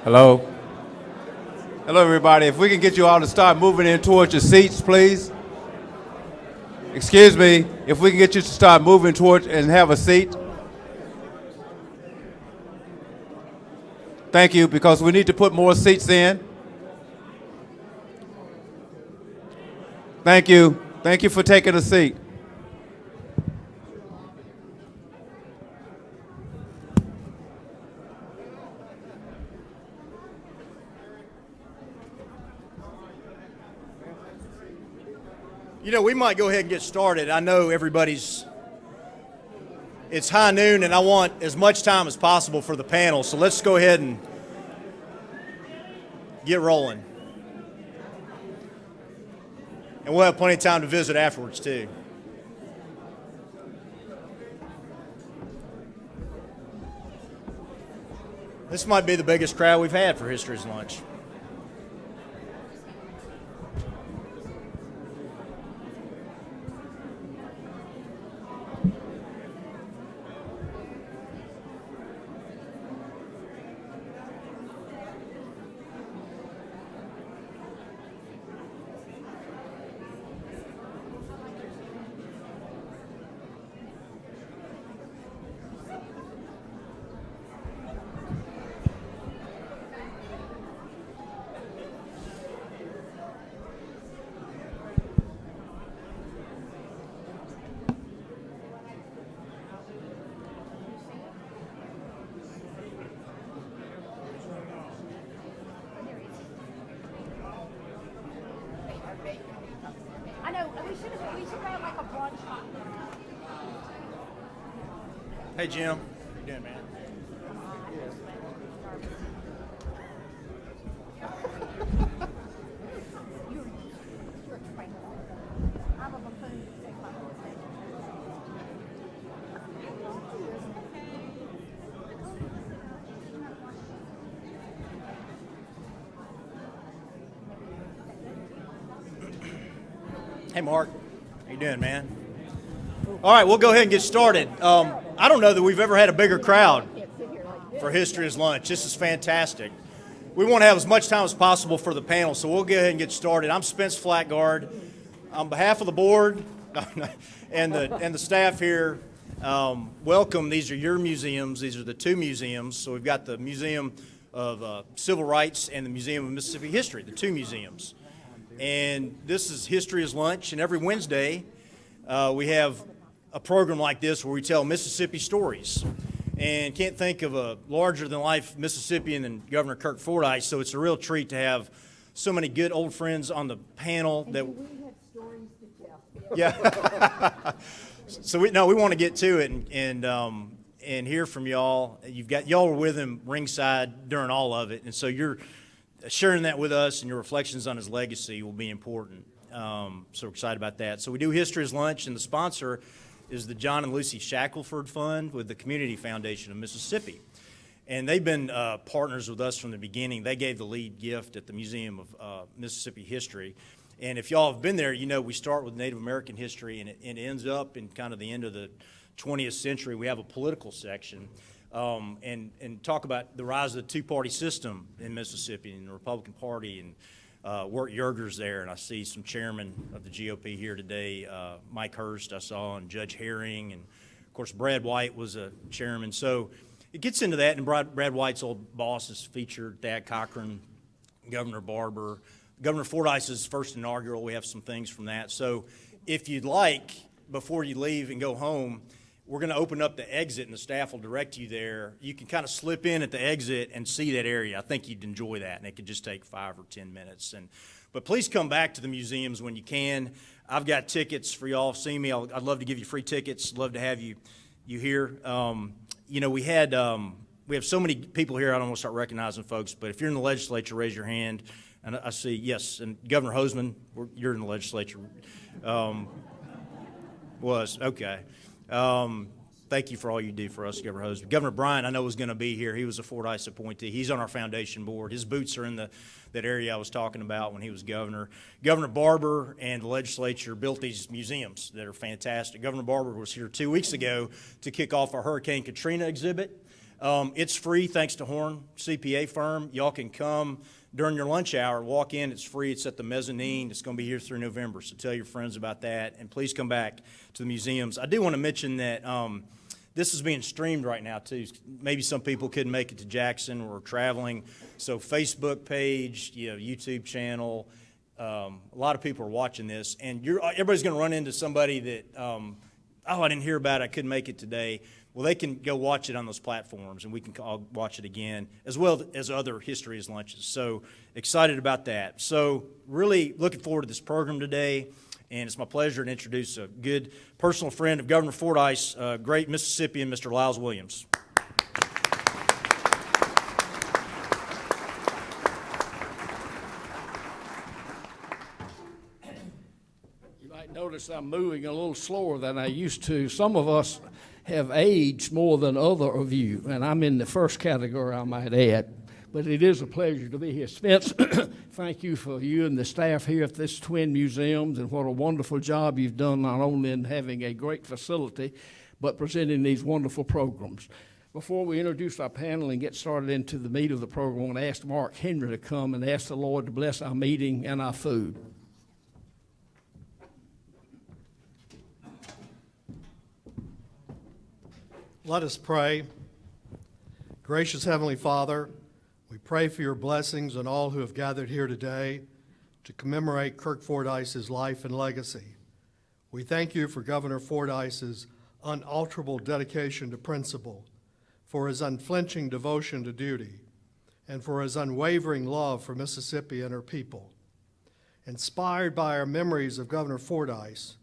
Hello? Hello, everybody. If we can get you all to start moving in towards your seats, please. Excuse me, if we can get you to start moving towards and have a seat. Thank you, because we need to put more seats in. Thank you. Thank you for taking a seat. You know, we might go ahead and get started. I know it's high noon and I want as much time as possible for the panel, so let's go ahead and get rolling. And we'll have plenty of time to visit afterwards, too. This might be the biggest crowd we've had for History's Lunch. Hey, Jim. How you doing, man? Hey, Mark. How you doing, man? All right, we'll go ahead and get started. I don't know that we've ever had a bigger crowd for History's Lunch. This is fantastic. We want to have as much time as possible for the panel, so we'll go ahead and get started. I'm Spence Flatguard. On behalf of the board and the staff here, welcome. These are your museums. These are the two museums. So we've got the Museum of Civil Rights and the Museum of Mississippi History, the two museums. And this is History's Lunch, and every Wednesday we have a program like this where we tell Mississippi stories. And can't think of a larger-than-life Mississippian than Governor Kirk Fordice, so it's a real treat to have so many good old friends on the panel. And that we have stories to tell. Yeah. So we want to get to it and hear from y'all. Y'all were with him ringside during all of it, and so you're sharing that with us, and your reflections on his legacy will be important. So we're excited about that. So we do History's Lunch, and the sponsor is the John and Lucy Shackelford Fund with the Community Foundation of Mississippi. And they've been partners with us from the beginning. They gave the lead gift at the Museum of Mississippi History. And if y'all have been there, you know we start with Native American history, and it ends up in kind of the end of the 20th century. We have a political section and talk about the rise of the two-party system in Mississippi and the Republican Party, and Wirt Yerger's there, and I see some chairmen of the GOP here today. Mike Hurst I saw, and Judge Herring, and of course Brad White was a chairman. So it gets into that, and Brad White's old boss is featured, Thad Cochran, Governor Barber. Governor Fordice's first inaugural, we have some things from that. So if you'd like, before you leave and go home, we're going to open up the exit, and the staff will direct you there. You can kind of slip in at the exit and see that area. I think you'd enjoy that, and it could just take 5 or 10 minutes. But please come back to the museums when you can. I've got tickets for y'all. See me. I'd love to give you free tickets. Love to have you here. You know, we have so many people here. I don't want to start recognizing folks, but if you're in the legislature, raise your hand. And I see, yes, and Governor Hoseman, you're in the legislature. Okay. Thank you for all you do for us, Governor Hoseman. Governor Bryan, I know, was going to be here. He was a Fordice appointee. He's on our foundation board. His boots are in that area I was talking about when he was governor. Governor Barber and the legislature built these museums that are fantastic. Governor Barber was here 2 weeks ago to kick off our Hurricane Katrina exhibit. It's free thanks to Horn CPA firm. Y'all can come during your lunch hour, walk in. It's free. It's at the mezzanine. It's going to be here through November, so tell your friends about that. And please come back to the museums. I do want to mention that this is being streamed right now, too. Maybe some people couldn't make it to Jackson or traveling. So Facebook page, YouTube channel. A lot of people are watching this. And everybody's going to run into somebody that, I didn't hear about it. I couldn't make it today. Well, they can go watch it on those platforms, and we can all watch it again, as well as other History is Lunches. So excited about that. So really looking forward to this program today, and it's my pleasure to introduce a good personal friend of Governor Fordice, great Mississippian, Mr. Lyles Williams. You might notice I'm moving a little slower than I used to. Some of us have aged more than other of you, and I'm in the first category, I might add. But it is a pleasure to be here. Spence, thank you for you and the staff here at this Twin Museums, and what a wonderful job you've done, not only in having a great facility, but presenting these wonderful programs. Before we introduce our panel and get started into the meat of the program, I want to ask Mark Henry to come and ask the Lord to bless our meeting and our food. Let us pray. Gracious Heavenly Father, we pray for your blessings on all who have gathered here today to commemorate Kirk Fordice's life and legacy. We thank you for Governor Fordice's unalterable dedication to principle, for his unflinching devotion to duty, and for his unwavering love for Mississippi and her people. Inspired by our memories of Governor Fordice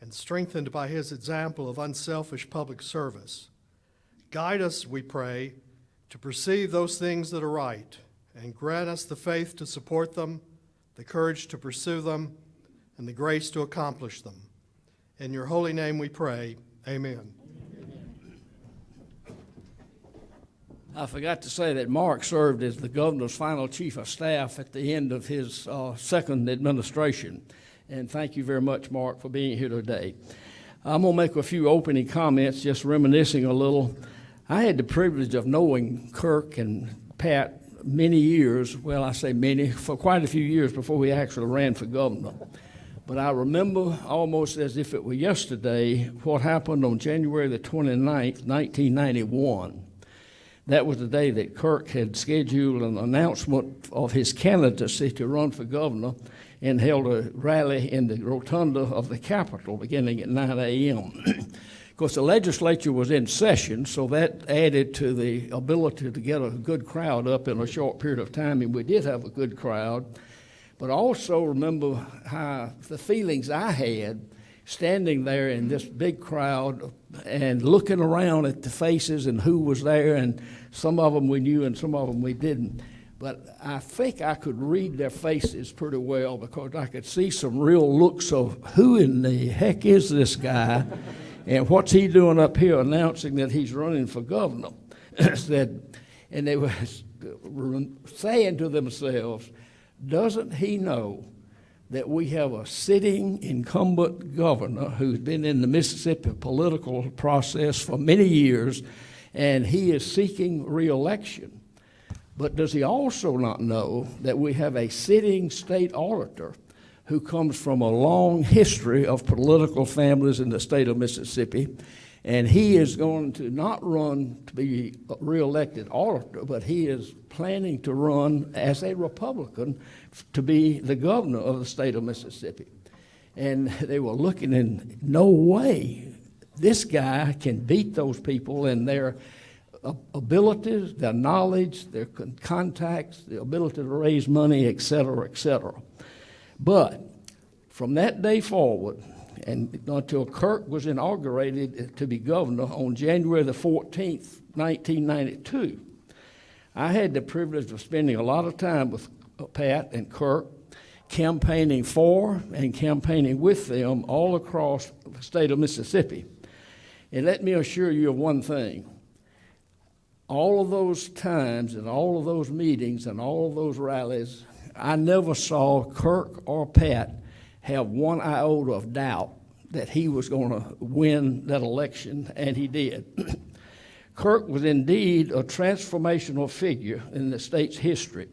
and strengthened by his example of unselfish public service, guide us, we pray, to perceive those things that are right, and grant us the faith to support them, the courage to pursue them, and the grace to accomplish them. In your holy name we pray, amen. I forgot to say that Mark served as the governor's final chief of staff at the end of his second administration. And thank you very much, Mark, for being here today. I'm going to make a few opening comments, just reminiscing a little. I had the privilege of knowing Kirk and Pat many years, well, I say many, for quite a few years before we actually ran for governor. But I remember almost as if it were yesterday what happened on January the 29th, 1991. That was the day that Kirk had scheduled an announcement of his candidacy to run for governor and held a rally in the rotunda of the Capitol beginning at 9 a.m. Of course, the legislature was in session, so that added to the ability to get a good crowd up in a short period of time, and we did have a good crowd. But also remember how the feelings I had standing there in this big crowd and looking around at the faces and who was there, and some of them we knew and some of them we didn't. But I think I could read their faces pretty well, because I could see some real looks of who in the heck is this guy and what's he doing up here announcing that he's running for governor. And they were saying to themselves, doesn't he know that we have a sitting incumbent governor who's been in the Mississippi political process for many years, and he is seeking re-election? But does he also not know that we have a sitting state auditor who comes from a long history of political families in the state of Mississippi, and he is going to not run to be re-elected auditor, but he is planning to run as a Republican to be the governor of the state of Mississippi. And they were looking, in no way this guy can beat those people in their abilities, their knowledge, their contacts, the ability to raise money, et cetera, et cetera. But from that day forward, and until Kirk was inaugurated to be governor on January the 14th, 1992, I had the privilege of spending a lot of time with Pat and Kirk, campaigning for and campaigning with them all across the state of Mississippi. And let me assure you of one thing. All of those times and all of those meetings and all of those rallies, I never saw Kirk or Pat have one iota of doubt that he was going to win that election, and he did. Kirk was indeed a transformational figure in the state's history.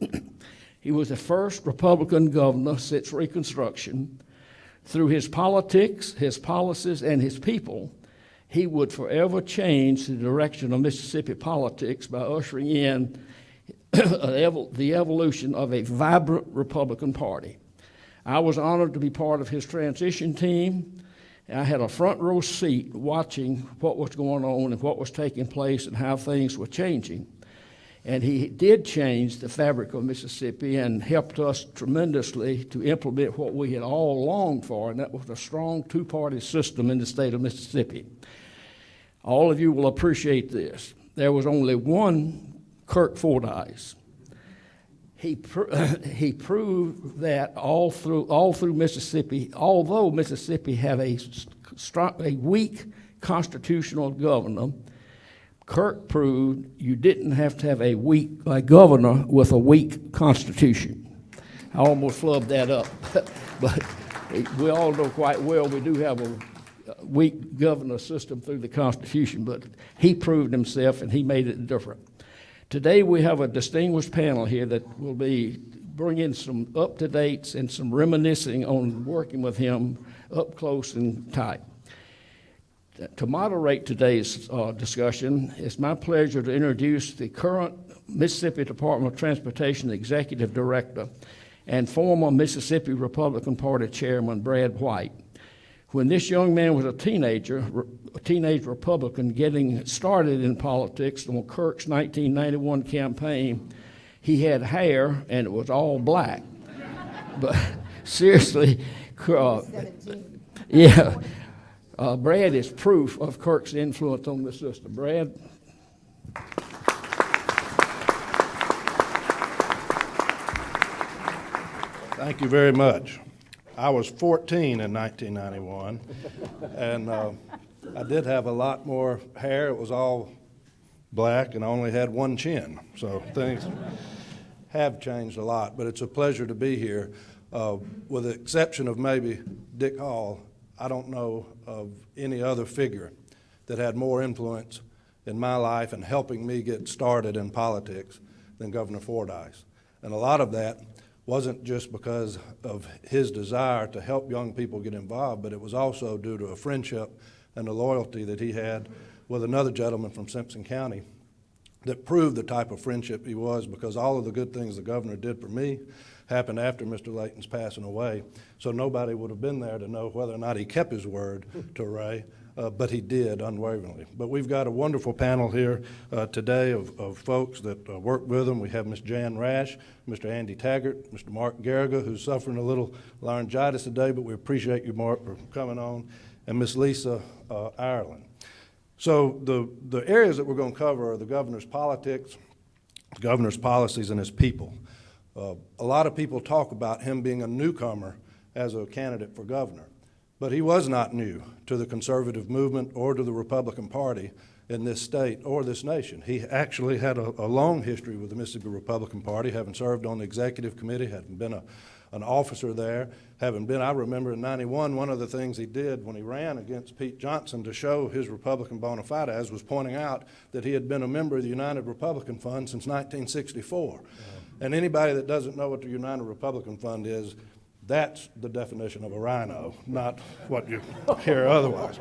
He was the first Republican governor since Reconstruction. Through his politics, his policies, and his people, he would forever change the direction of Mississippi politics by ushering in the evolution of a vibrant Republican Party. I was honored to be part of his transition team. I had a front row seat watching what was going on and what was taking place and how things were changing. And he did change the fabric of Mississippi and helped us tremendously to implement what we had all longed for, and that was a strong two-party system in the state of Mississippi. All of you will appreciate this. There was only one Kirk Fordice. He proved that all through Mississippi, although Mississippi had a weak constitutional governor, Kirk proved you didn't have to have a governor with a weak constitution. I almost flubbed that up, but we all know quite well we do have a weak governor system through the Constitution, but he proved himself and he made it different. Today we have a distinguished panel here that will be bringing some up-to-dates and some reminiscing on working with him up close and tight. To moderate today's discussion, it's my pleasure to introduce the current Mississippi Department of Transportation Executive Director and former Mississippi Republican Party Chairman Brad White. When this young man was a teenage Republican getting started in politics on Kirk's 1991 campaign, he had hair and it was all black. But seriously, Brad is proof of Kirk's influence on the system. Brad? Thank you very much. I was 14 in 1991, and I did have a lot more hair. It was all black, and I only had one chin. So things have changed a lot, but it's a pleasure to be here. With the exception of maybe Dick Hall, I don't know of any other figure that had more influence in my life and helping me get started in politics than Governor Fordice. And a lot of that wasn't just because of his desire to help young people get involved, but it was also due to a friendship and a loyalty that he had with another gentleman from Simpson County that proved the type of friendship he was, because all of the good things the governor did for me happened after Mr. Layton's passing away. So nobody would have been there to know whether or not he kept his word to Ray, but he did unwaveringly. But we've got a wonderful panel here today of folks that work with him. We have Ms. Jan Rash, Mr. Andy Taggart, Mr. Mark Garriga, who's suffering a little laryngitis today, but we appreciate you, Mark, for coming on, and Ms. Lisa Ireland. So the areas that we're going to cover are the governor's politics, the governor's policies, and his people. A lot of people talk about him being a newcomer as a candidate for governor, but he was not new to the conservative movement or to the Republican Party in this state or this nation. He actually had a long history with the Mississippi Republican Party, having served on the executive committee, having been an officer there, I remember in '91, one of the things he did when he ran against Pete Johnson to show his Republican bona fides was pointing out that he had been a member of the United Republican Fund since 1964. And anybody that doesn't know what the United Republican Fund is, that's the definition of a rhino, not what you hear otherwise.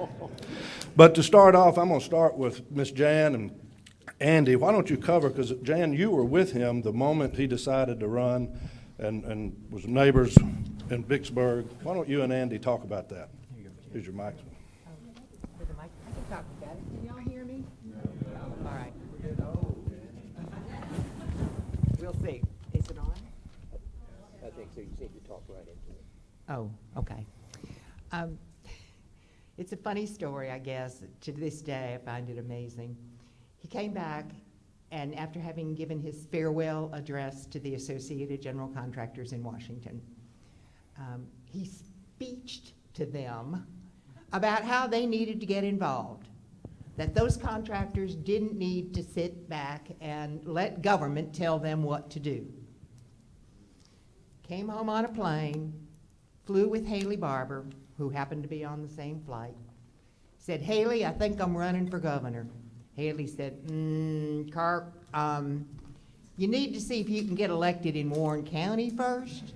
But to start off, I'm going to start with Miss Jan and Andy. Why don't you cover, because Jan, you were with him the moment he decided to run and was neighbors in Vicksburg. Why don't you and Andy talk about that? Here's your mic. With the mic, I can talk about it. Can y'all hear me? All right. We'll see. Is it on? I think so. You seem to talk right into it. Oh, okay. It's a funny story, I guess. To this day, I find it amazing. He came back, and after having given his farewell address to the Associated General Contractors in Washington, he speeched to them about how they needed to get involved, that those contractors didn't need to sit back and let government tell them what to do. Came home on a plane, flew with Haley Barber, who happened to be on the same flight, said, "Haley, I think I'm running for governor." Haley said, Kirk, you need to see if you can get elected in Warren County first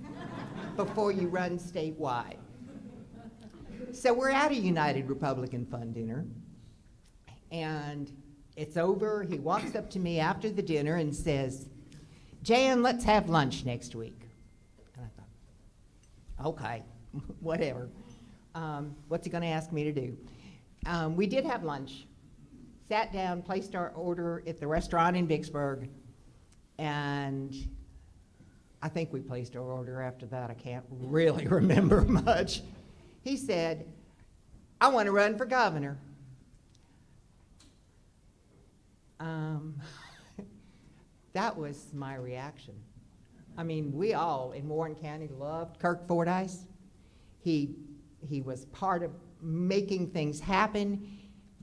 before you run statewide. So we're at a United Republican Fund dinner, and it's over. He walks up to me after the dinner and says, Jan, let's have lunch next week. And I thought, okay, whatever. What's he going to ask me to do? We did have lunch, sat down, placed our order at the restaurant in Vicksburg, and I think we placed our order after that. I can't really remember much. He said, I want to run for governor. That was my reaction. I mean, we all in Warren County loved Kirk Fordice. He was part of making things happen.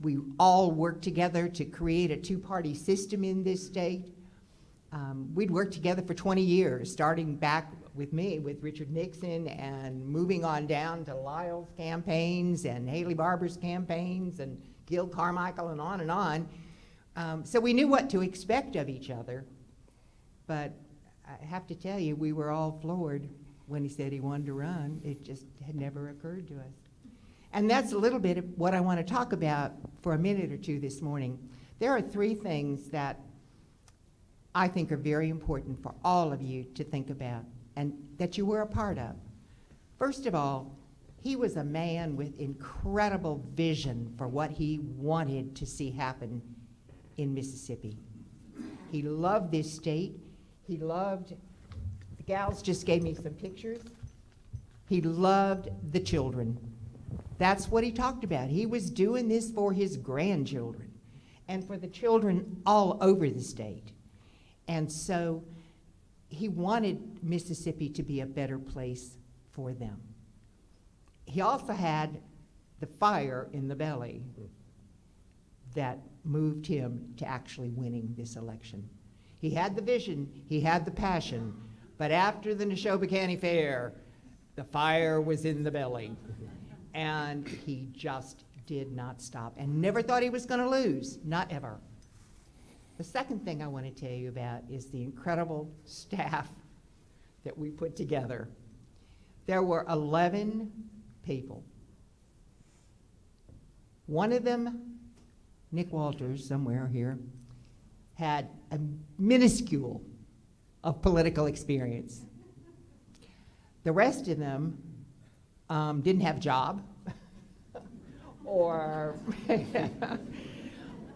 We all worked together to create a two-party system in this state. We'd worked together for 20 years, starting back with me, with Richard Nixon, and moving on down to Lyle's campaigns and Haley Barber's campaigns and Gil Carmichael and on and on. So we knew what to expect of each other. But I have to tell you, we were all floored when he said he wanted to run. It just had never occurred to us. And that's a little bit of what I want to talk about for a minute or two this morning. There are three things that I think are very important for all of you to think about and that you were a part of. First of all, he was a man with incredible vision for what he wanted to see happen in Mississippi. He loved this state. He loved, the gals just gave me some pictures. He loved the children. That's what he talked about. He was doing this for his grandchildren and for the children all over the state. And so he wanted Mississippi to be a better place for them. He also had the fire in the belly that moved him to actually winning this election. He had the vision, he had the passion, but after the Neshoba County Fair, the fire was in the belly. And he just did not stop and never thought he was going to lose, not ever. The second thing I want to tell you about is the incredible staff that we put together. There were 11 people. One of them, Nick Walters, somewhere here, had a minuscule of political experience. The rest of them didn't have a job or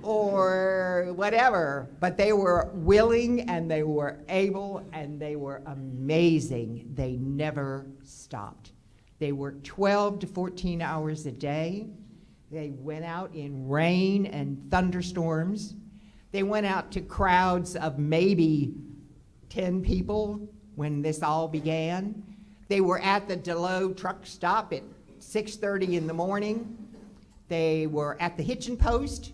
or whatever, but they were willing and they were able and they were amazing. They never stopped. They worked 12 to 14 hours a day. They went out in rain and thunderstorms. They went out to crowds of maybe 10 people when this all began. They were at the Delow truck stop at 6:30 in the morning. They were at the Hitchin Post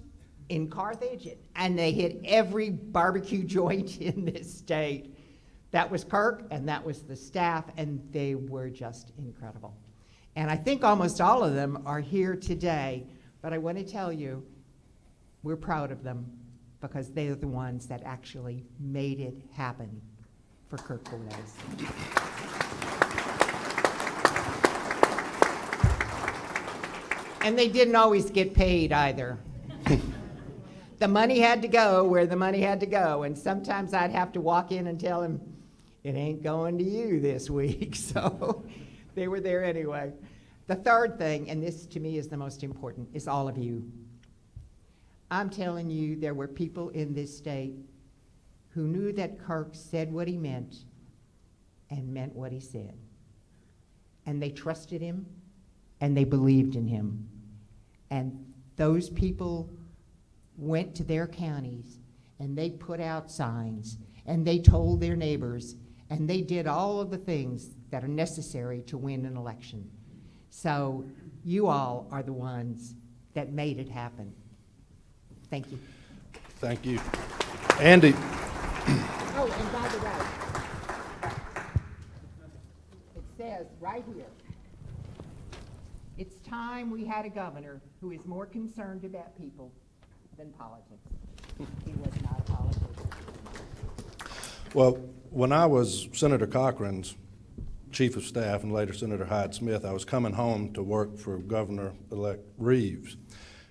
in Carthage, and they hit every barbecue joint in this state. That was Kirk, and that was the staff, and they were just incredible. And I think almost all of them are here today, but I want to tell you, we're proud of them because they're the ones that actually made it happen for Kirk Fordice. And they didn't always get paid either. The money had to go where the money had to go, and sometimes I'd have to walk in and tell him, it ain't going to you this week, so they were there anyway. The third thing, and this to me is the most important, is all of you. I'm telling you, there were people in this state who knew that Kirk said what he meant and meant what he said. And they trusted him, and they believed in him. And those people went to their counties, and they put out signs, and they told their neighbors, and they did all of the things that are necessary to win an election. So you all are the ones that made it happen. Thank you. Thank you. Andy. Oh, and by the way, it says right here, it's time we had a governor who is more concerned about people than politics. He was not a politician. Well, when I was Senator Cochran's chief of staff and later Senator Hyde Smith, I was coming home to work for Governor-elect Reeves.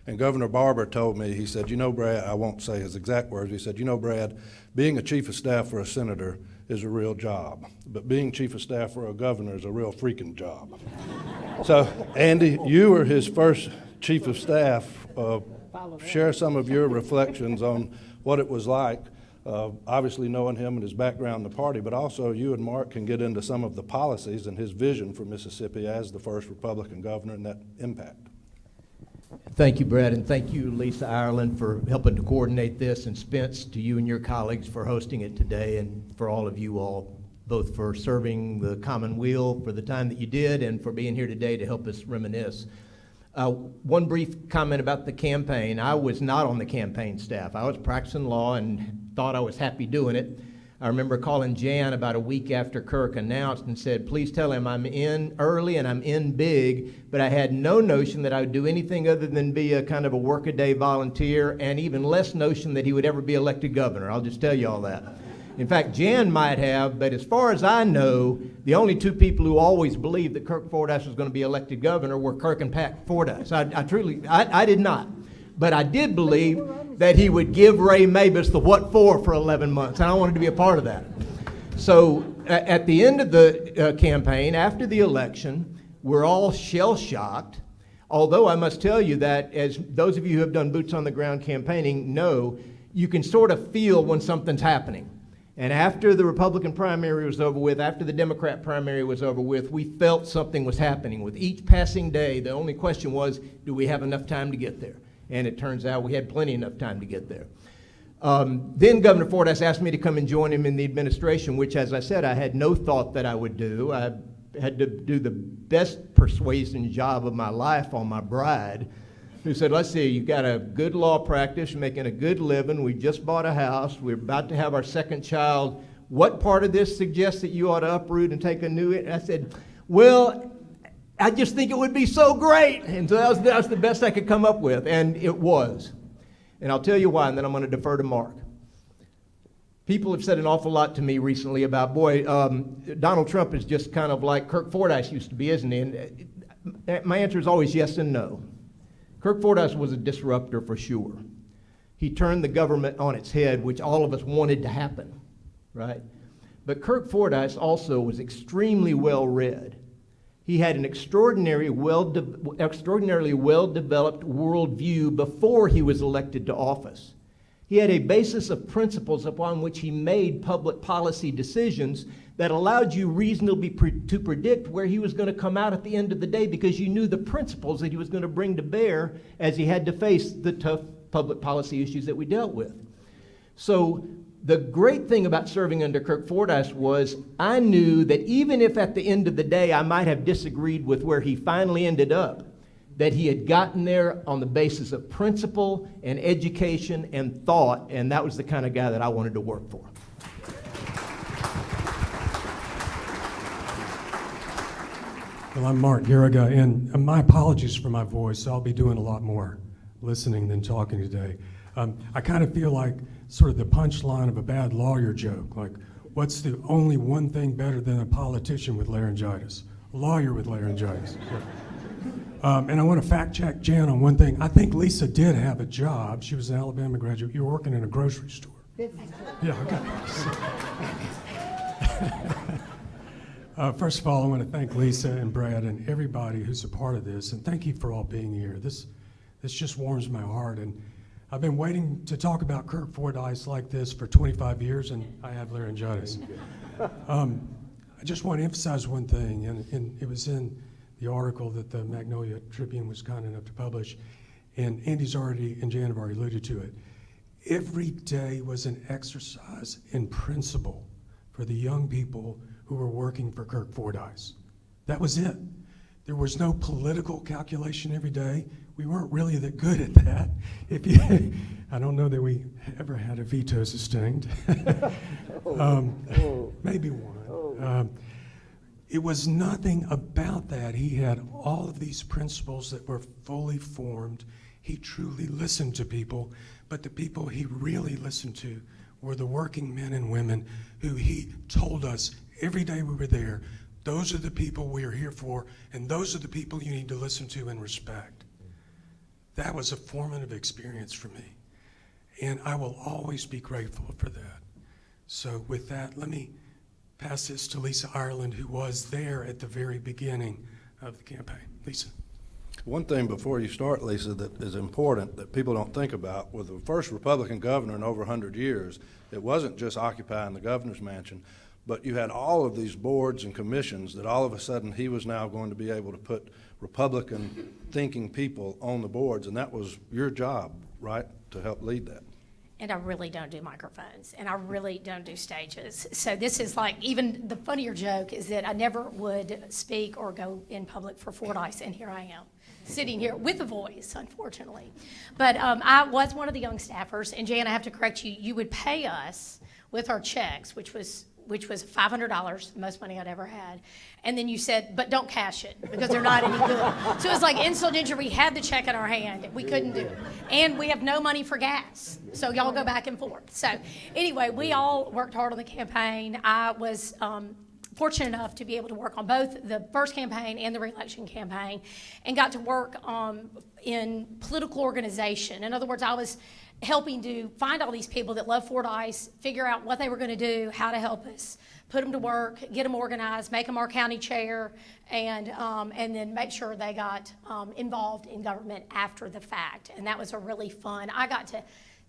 And Governor Barber told me, he said, you know, Brad, I won't say his exact words, he said, you know, Brad, being a chief of staff for a senator is a real job, but being chief of staff for a governor is a real freaking job. So, Andy, you were his first chief of staff. Share some of your reflections on what it was like, obviously knowing him and his background in the party, but also you and Mark can get into some of the policies and his vision for Mississippi as the first Republican governor and that impact. Thank you, Brad, and thank you, Lisa Ireland, for helping to coordinate this, and Spence, to you and your colleagues for hosting it today, and for all of you all, both for serving the Commonweal for the time that you did and for being here today to help us reminisce. One brief comment about the campaign. I was not on the campaign staff. I was practicing law and thought I was happy doing it. I remember calling Jan about a week after Kirk announced and said, please tell him I'm in early and I'm in big, but I had no notion that I would do anything other than be a kind of a workaday volunteer, and even less notion that he would ever be elected governor. I'll just tell you all that. In fact, Jan might have, but as far as I know, the only two people who always believed that Kirk Fordice was going to be elected governor were Kirk and Pat Fordice. I did not. But I did believe that he would give Ray Mabus the what for 11 months, and I wanted to be a part of that. So at the end of the campaign, after the election, we're all shell-shocked, although I must tell you that, as those of you who have done boots-on-the-ground campaigning know, you can sort of feel when something's happening. And after the Republican primary was over with, after the Democrat primary was over with, we felt something was happening. With each passing day, the only question was, do we have enough time to get there? And it turns out we had plenty enough time to get there. Then Governor Fordice asked me to come and join him in the administration, which, as I said, I had no thought that I would do. I had to do the best persuasion job of my life on my bride, who said, let's see, you've got a good law practice, you're making a good living, we just bought a house, we're about to have our second child. What part of this suggests that you ought to uproot and take a new... And I said, well, I just think it would be so great. And so that was the best I could come up with, and it was. And I'll tell you why, and then I'm going to defer to Mark. People have said an awful lot to me recently about, boy, Donald Trump is just kind of like Kirk Fordice used to be, isn't he? And my answer is always yes and no. Kirk Fordice was a disruptor for sure. He turned the government on its head, which all of us wanted to happen, right? But Kirk Fordice also was extremely well-read. He had an extraordinarily well-developed worldview before he was elected to office. He had a basis of principles upon which he made public policy decisions that allowed you reasonably to predict where he was going to come out at the end of the day, because you knew the principles that he was going to bring to bear as he had to face the tough public policy issues that we dealt with. So the great thing about serving under Kirk Fordice was I knew that even if at the end of the day I might have disagreed with where he finally ended up, that he had gotten there on the basis of principle and education and thought, and that was the kind of guy that I wanted to work for. Well, I'm Mark Garriga, and my apologies for my voice. I'll be doing a lot more listening than talking today. I kind of feel like sort of the punchline of a bad lawyer joke, like, what's the only one thing better than a politician with laryngitis? A lawyer with laryngitis. And I want to fact check Jan on one thing. I think Lisa did have a job. She was an Alabama graduate. You were working in a grocery store. This is true. Yeah, okay. First of all, I want to thank Lisa and Brad and everybody who's a part of this, and thank you for all being here. This just warms my heart, and I've been waiting to talk about Kirk Fordice like this for 25 years, and I have laryngitis. I just want to emphasize one thing, and it was in the article that the Magnolia Tribune was kind enough to publish, and Andy's already and Jan have already alluded to it. Every day was an exercise in principle for the young people who were working for Kirk Fordice. That was it. There was no political calculation every day. We weren't really that good at that. I don't know that we ever had a veto sustained. Maybe one. It was nothing about that. He had all of these principles that were fully formed. he truly listened to people, but the people he really listened to were the working men and women who he told us every day we were there, those are the people we are here for, and those are the people you need to listen to and respect. That was a formative experience for me, and I will always be grateful for that. So with that, let me pass this to Lisa Ireland, who was there at the very beginning of the campaign. Lisa. One thing before you start, Lisa, that is important that people don't think about, with the first Republican governor in over 100 years, it wasn't just occupying the governor's mansion, but you had all of these boards and commissions that all of a sudden he was now going to be able to put Republican thinking people on the boards, and that was your job, right, to help lead that. And I really don't do microphones, and I really don't do stages. So this is like, even the funnier joke is that I never would speak or go in public for Fordice, and here I am, sitting here with a voice, unfortunately. But I was one of the young staffers, and Jan, I have to correct you, you would pay us with our checks, which was $500, the most money I'd ever had. And then you said, but don't cash it because they're not any good. So it was like insult to injury. We had the check in our hand. We couldn't do it. And we have no money for gas. So y'all go back and forth. So anyway, we all worked hard on the campaign. I was fortunate enough to be able to work on both the first campaign and the re-election campaign, and got to work in political organization. In other words, I was helping to find all these people that love Fordice, figure out what they were going to do, how to help us, put them to work, get them organized, make them our county chair, and then make sure they got involved in government after the fact. And that was a really fun. I got to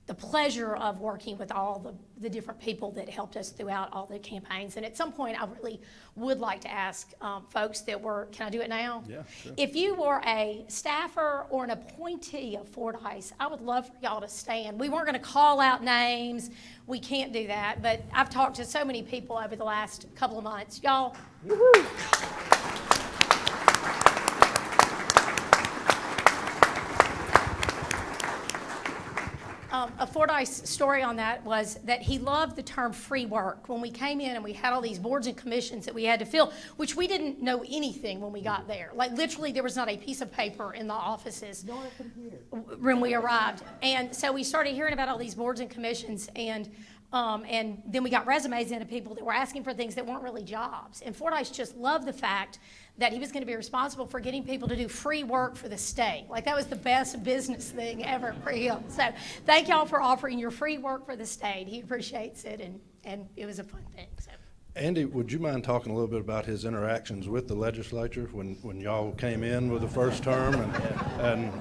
the pleasure of working with all the different people that helped us throughout all the campaigns. And at some point, I really would like to ask folks that were, can I do it now? Yeah, sure. If you were a staffer or an appointee of Fordice, I would love for y'all to stand. We weren't going to call out names. We can't do that. But I've talked to so many people over the last couple of months. Y'all, woo-hoo. A Fordice story on that was that he loved the term free work. When we came in and we had all these boards and commissions that we had to fill, which we didn't know anything when we got there. Like literally there was not a piece of paper in the offices when we arrived. And so we started hearing about all these boards and commissions, and then we got resumes in of people that were asking for things that weren't really jobs. And Fordice just loved the fact that he was going to be responsible for getting people to do free work for the state. Like that was the best business thing ever for him. So thank y'all for offering your free work for the state. He appreciates it, and it was a fun thing. So. Andy, would you mind talking a little bit about his interactions with the legislature when y'all came in with the first term, and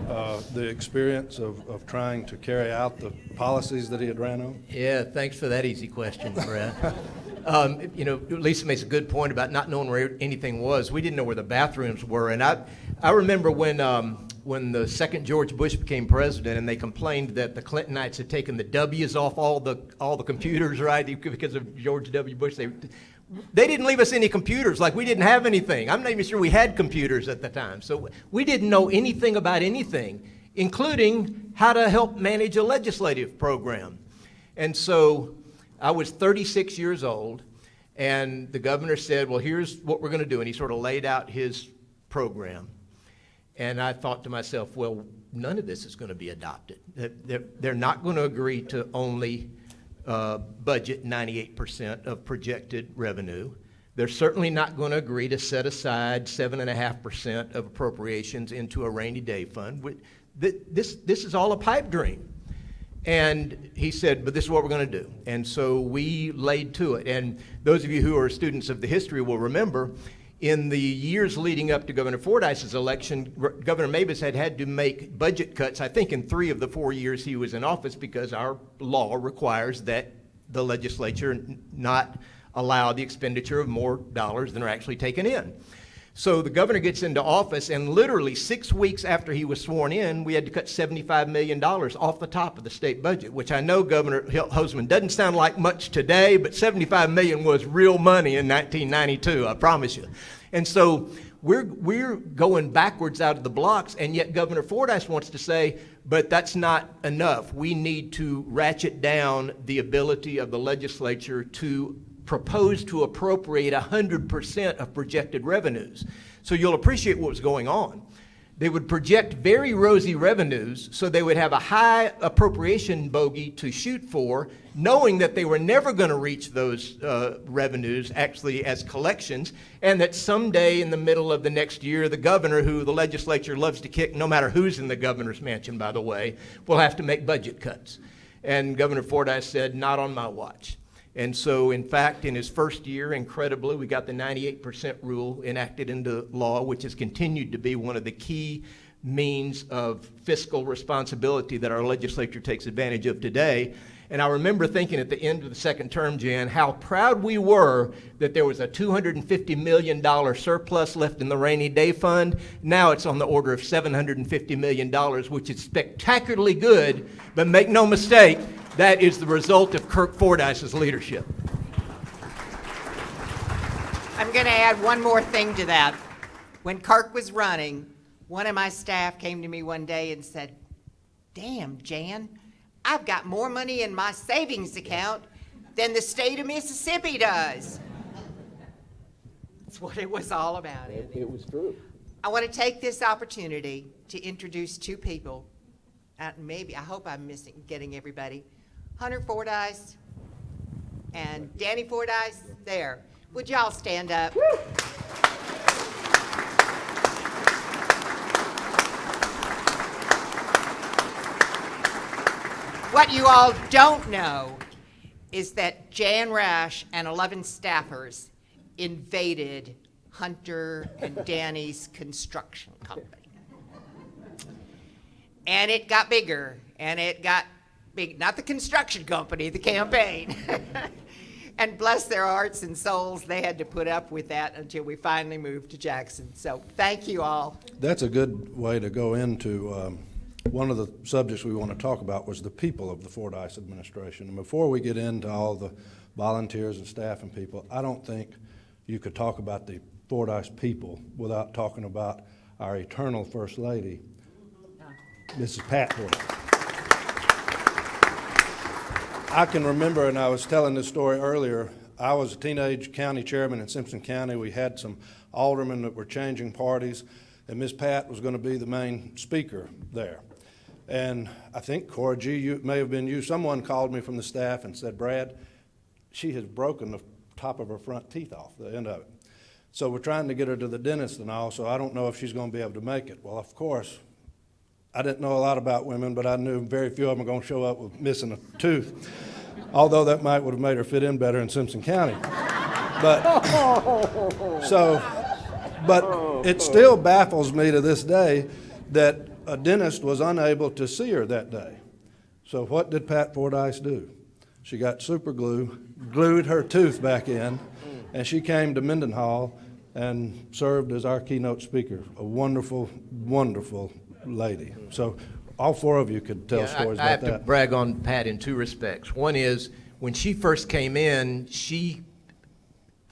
the experience of trying to carry out the policies that he had ran on? Yeah, thanks for that easy question, Brad. Lisa makes a good point about not knowing where anything was. We didn't know where the bathrooms were, and I remember when the second George Bush became president, and they complained that the Clintonites had taken the W's off all the computers, right, because of George W. Bush. They didn't leave us any computers, like we didn't have anything. I'm not even sure we had computers at the time. So we didn't know anything about anything, including how to help manage a legislative program. And so I was 36 years old, and the governor said, well, here's what we're going to do. And he sort of laid out his program. And I thought to myself, well, none of this is going to be adopted. They're not going to agree to only budget 98% of projected revenue. They're certainly not going to agree to set aside 7.5% of appropriations into a rainy day fund. This is all a pipe dream. And he said, but this is what we're going to do. And so we laid to it. And those of you who are students of the history will remember, in the years leading up to Governor Fordice's election, Governor Mabus had to make budget cuts, I think, in 3 of the 4 years he was in office, because our law requires that the legislature not allow the expenditure of more dollars than are actually taken in. So the governor gets into office, and literally 6 weeks after he was sworn in, we had to cut $75 million off the top of the state budget, which I know, Governor Hosemann, doesn't sound like much today, but $75 million was real money in 1992, I promise you. And so we're going backwards out of the blocks, and yet Governor Fordice wants to say, but that's not enough. We need to ratchet down the ability of the legislature to proposed to appropriate 100% of projected revenues. So you'll appreciate what was going on. They would project very rosy revenues, so they would have a high appropriation bogey to shoot for, knowing that they were never going to reach those revenues actually as collections, and that someday in the middle of the next year, the governor, who the legislature loves to kick, no matter who's in the governor's mansion, by the way, will have to make budget cuts. And Governor Fordice said, not on my watch. And so, in fact, in his first year, incredibly, we got the 98% rule enacted into law, which has continued to be one of the key means of fiscal responsibility that our legislature takes advantage of today. And I remember thinking at the end of the second term, Jan, how proud we were that there was a $250 million surplus left in the rainy day fund. Now it's on the order of $750 million, which is spectacularly good, but make no mistake, that is the result of Kirk Fordice's leadership. I'm going to add one more thing to that. When Kirk was running, one of my staff came to me one day and said, "Damn, Jan, I've got more money in my savings account than the state of Mississippi does." That's what it was all about. It was true. I want to take this opportunity to introduce two people. I hope I'm getting everybody. Hunter Fordice and Danny Fordice. There. Would y'all stand up? What you all don't know is that Jan Rash and 11 staffers invaded Hunter and Danny's construction company. And it got bigger, and it got big, not the construction company, the campaign. And bless their hearts and souls, they had to put up with that until we finally moved to Jackson. So thank you all. That's a good way to go into one of the subjects we want to talk about was the people of the Fordice administration. And before we get into all the volunteers and staff and people, I don't think you could talk about the Fordice people without talking about our eternal First Lady, Mrs. Pat Fordice. I can remember, and I was telling this story earlier, I was a teenage county chairman in Simpson County. We had some aldermen that were changing parties, and Miss Pat was going to be the main speaker there. And I think, Cora G., it may have been you, someone called me from the staff and said, "Brad, she has broken the top of her front teeth off, the end of it. So we're trying to get her to the dentist and all, so I don't know if she's going to be able to make it." Well, of course, I didn't know a lot about women, but I knew very few of them were going to show up with missing a tooth, although that would have made her fit in better in Simpson County. But it still baffles me to this day that a dentist was unable to see her that day. So what did Pat Fordice do? She got super glue, glued her tooth back in, and she came to Mendenhall and served as our keynote speaker. A wonderful, wonderful lady. So all four of you could tell stories I about that. have to brag on Pat in two respects. One is, when she first came in, she,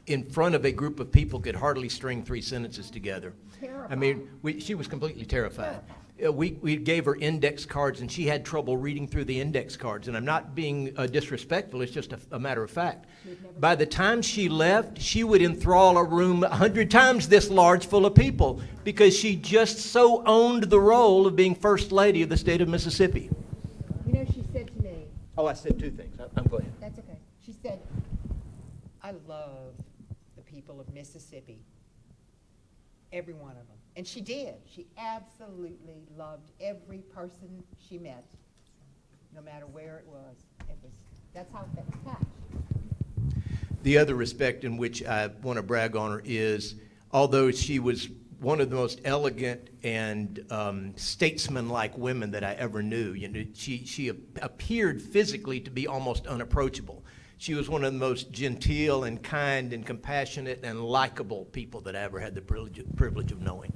in front of a group of people, could hardly string 3 sentences together. Terrified. I mean, she was completely terrified. We gave her index cards, and she had trouble reading through the index cards. And I'm not being disrespectful, it's just a matter of fact. By the time she left, she would enthrall a room 100 times this large full of people, because she just so owned the role of being First Lady of the state of Mississippi. You know, she said to me, Oh, I said 2 things. I'm going. that's okay. She said, I love the people of Mississippi, every one of them. And she did. She absolutely loved every person she met, no matter where it was. That's how it attached. The other respect in which I want to brag on her is, although she was one of the most elegant and statesman-like women that I ever knew, you know, she appeared physically to be almost unapproachable. She was one of the most genteel and kind and compassionate and likable people that I ever had the privilege of knowing.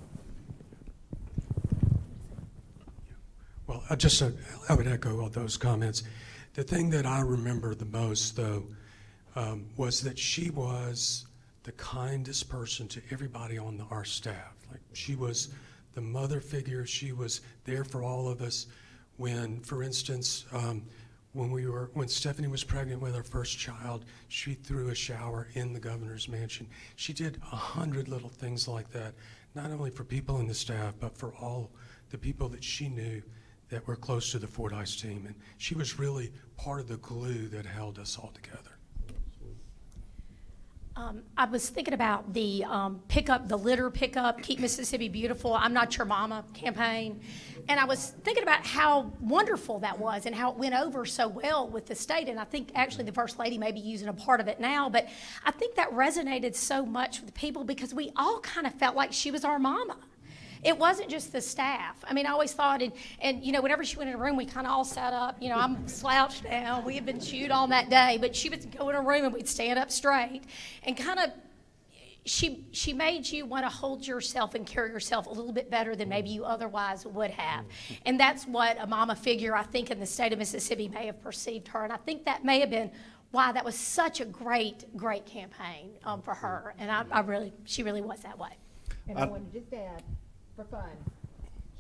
Well, I would echo all those comments. The thing that I remember the most, though, was that she was the kindest person to everybody on our staff. Like, she was the mother figure. She was there for all of us. When, for instance, when Stephanie was pregnant with her first child, she threw a shower in the governor's mansion. She did 100 little things like that. not only for people in the staff, but for all the people that she knew that were close to the Fordice team. And she was really part of the glue that held us all together. I was thinking about the pickup, the litter pickup, Keep Mississippi Beautiful, I'm Not Your Mama campaign. And I was thinking about how wonderful that was and how it went over so well with the state. And I think actually the First Lady may be using a part of it now, but I think that resonated so much with people because we all kind of felt like she was our mama. It wasn't just the staff. I mean, I always thought, and you know, whenever she went in a room, we kind of all sat up. You know, I'm slouched down. We had been chewed on that day, but she would go in a room and we'd stand up straight and kind of, she made you want to hold yourself and carry yourself a little bit better than maybe you otherwise would have. And that's what a mama figure, I think, in the state of Mississippi may have perceived her. And I think that may have been why that was such a great campaign for her. And she really was that way. And I want to just add, for fun,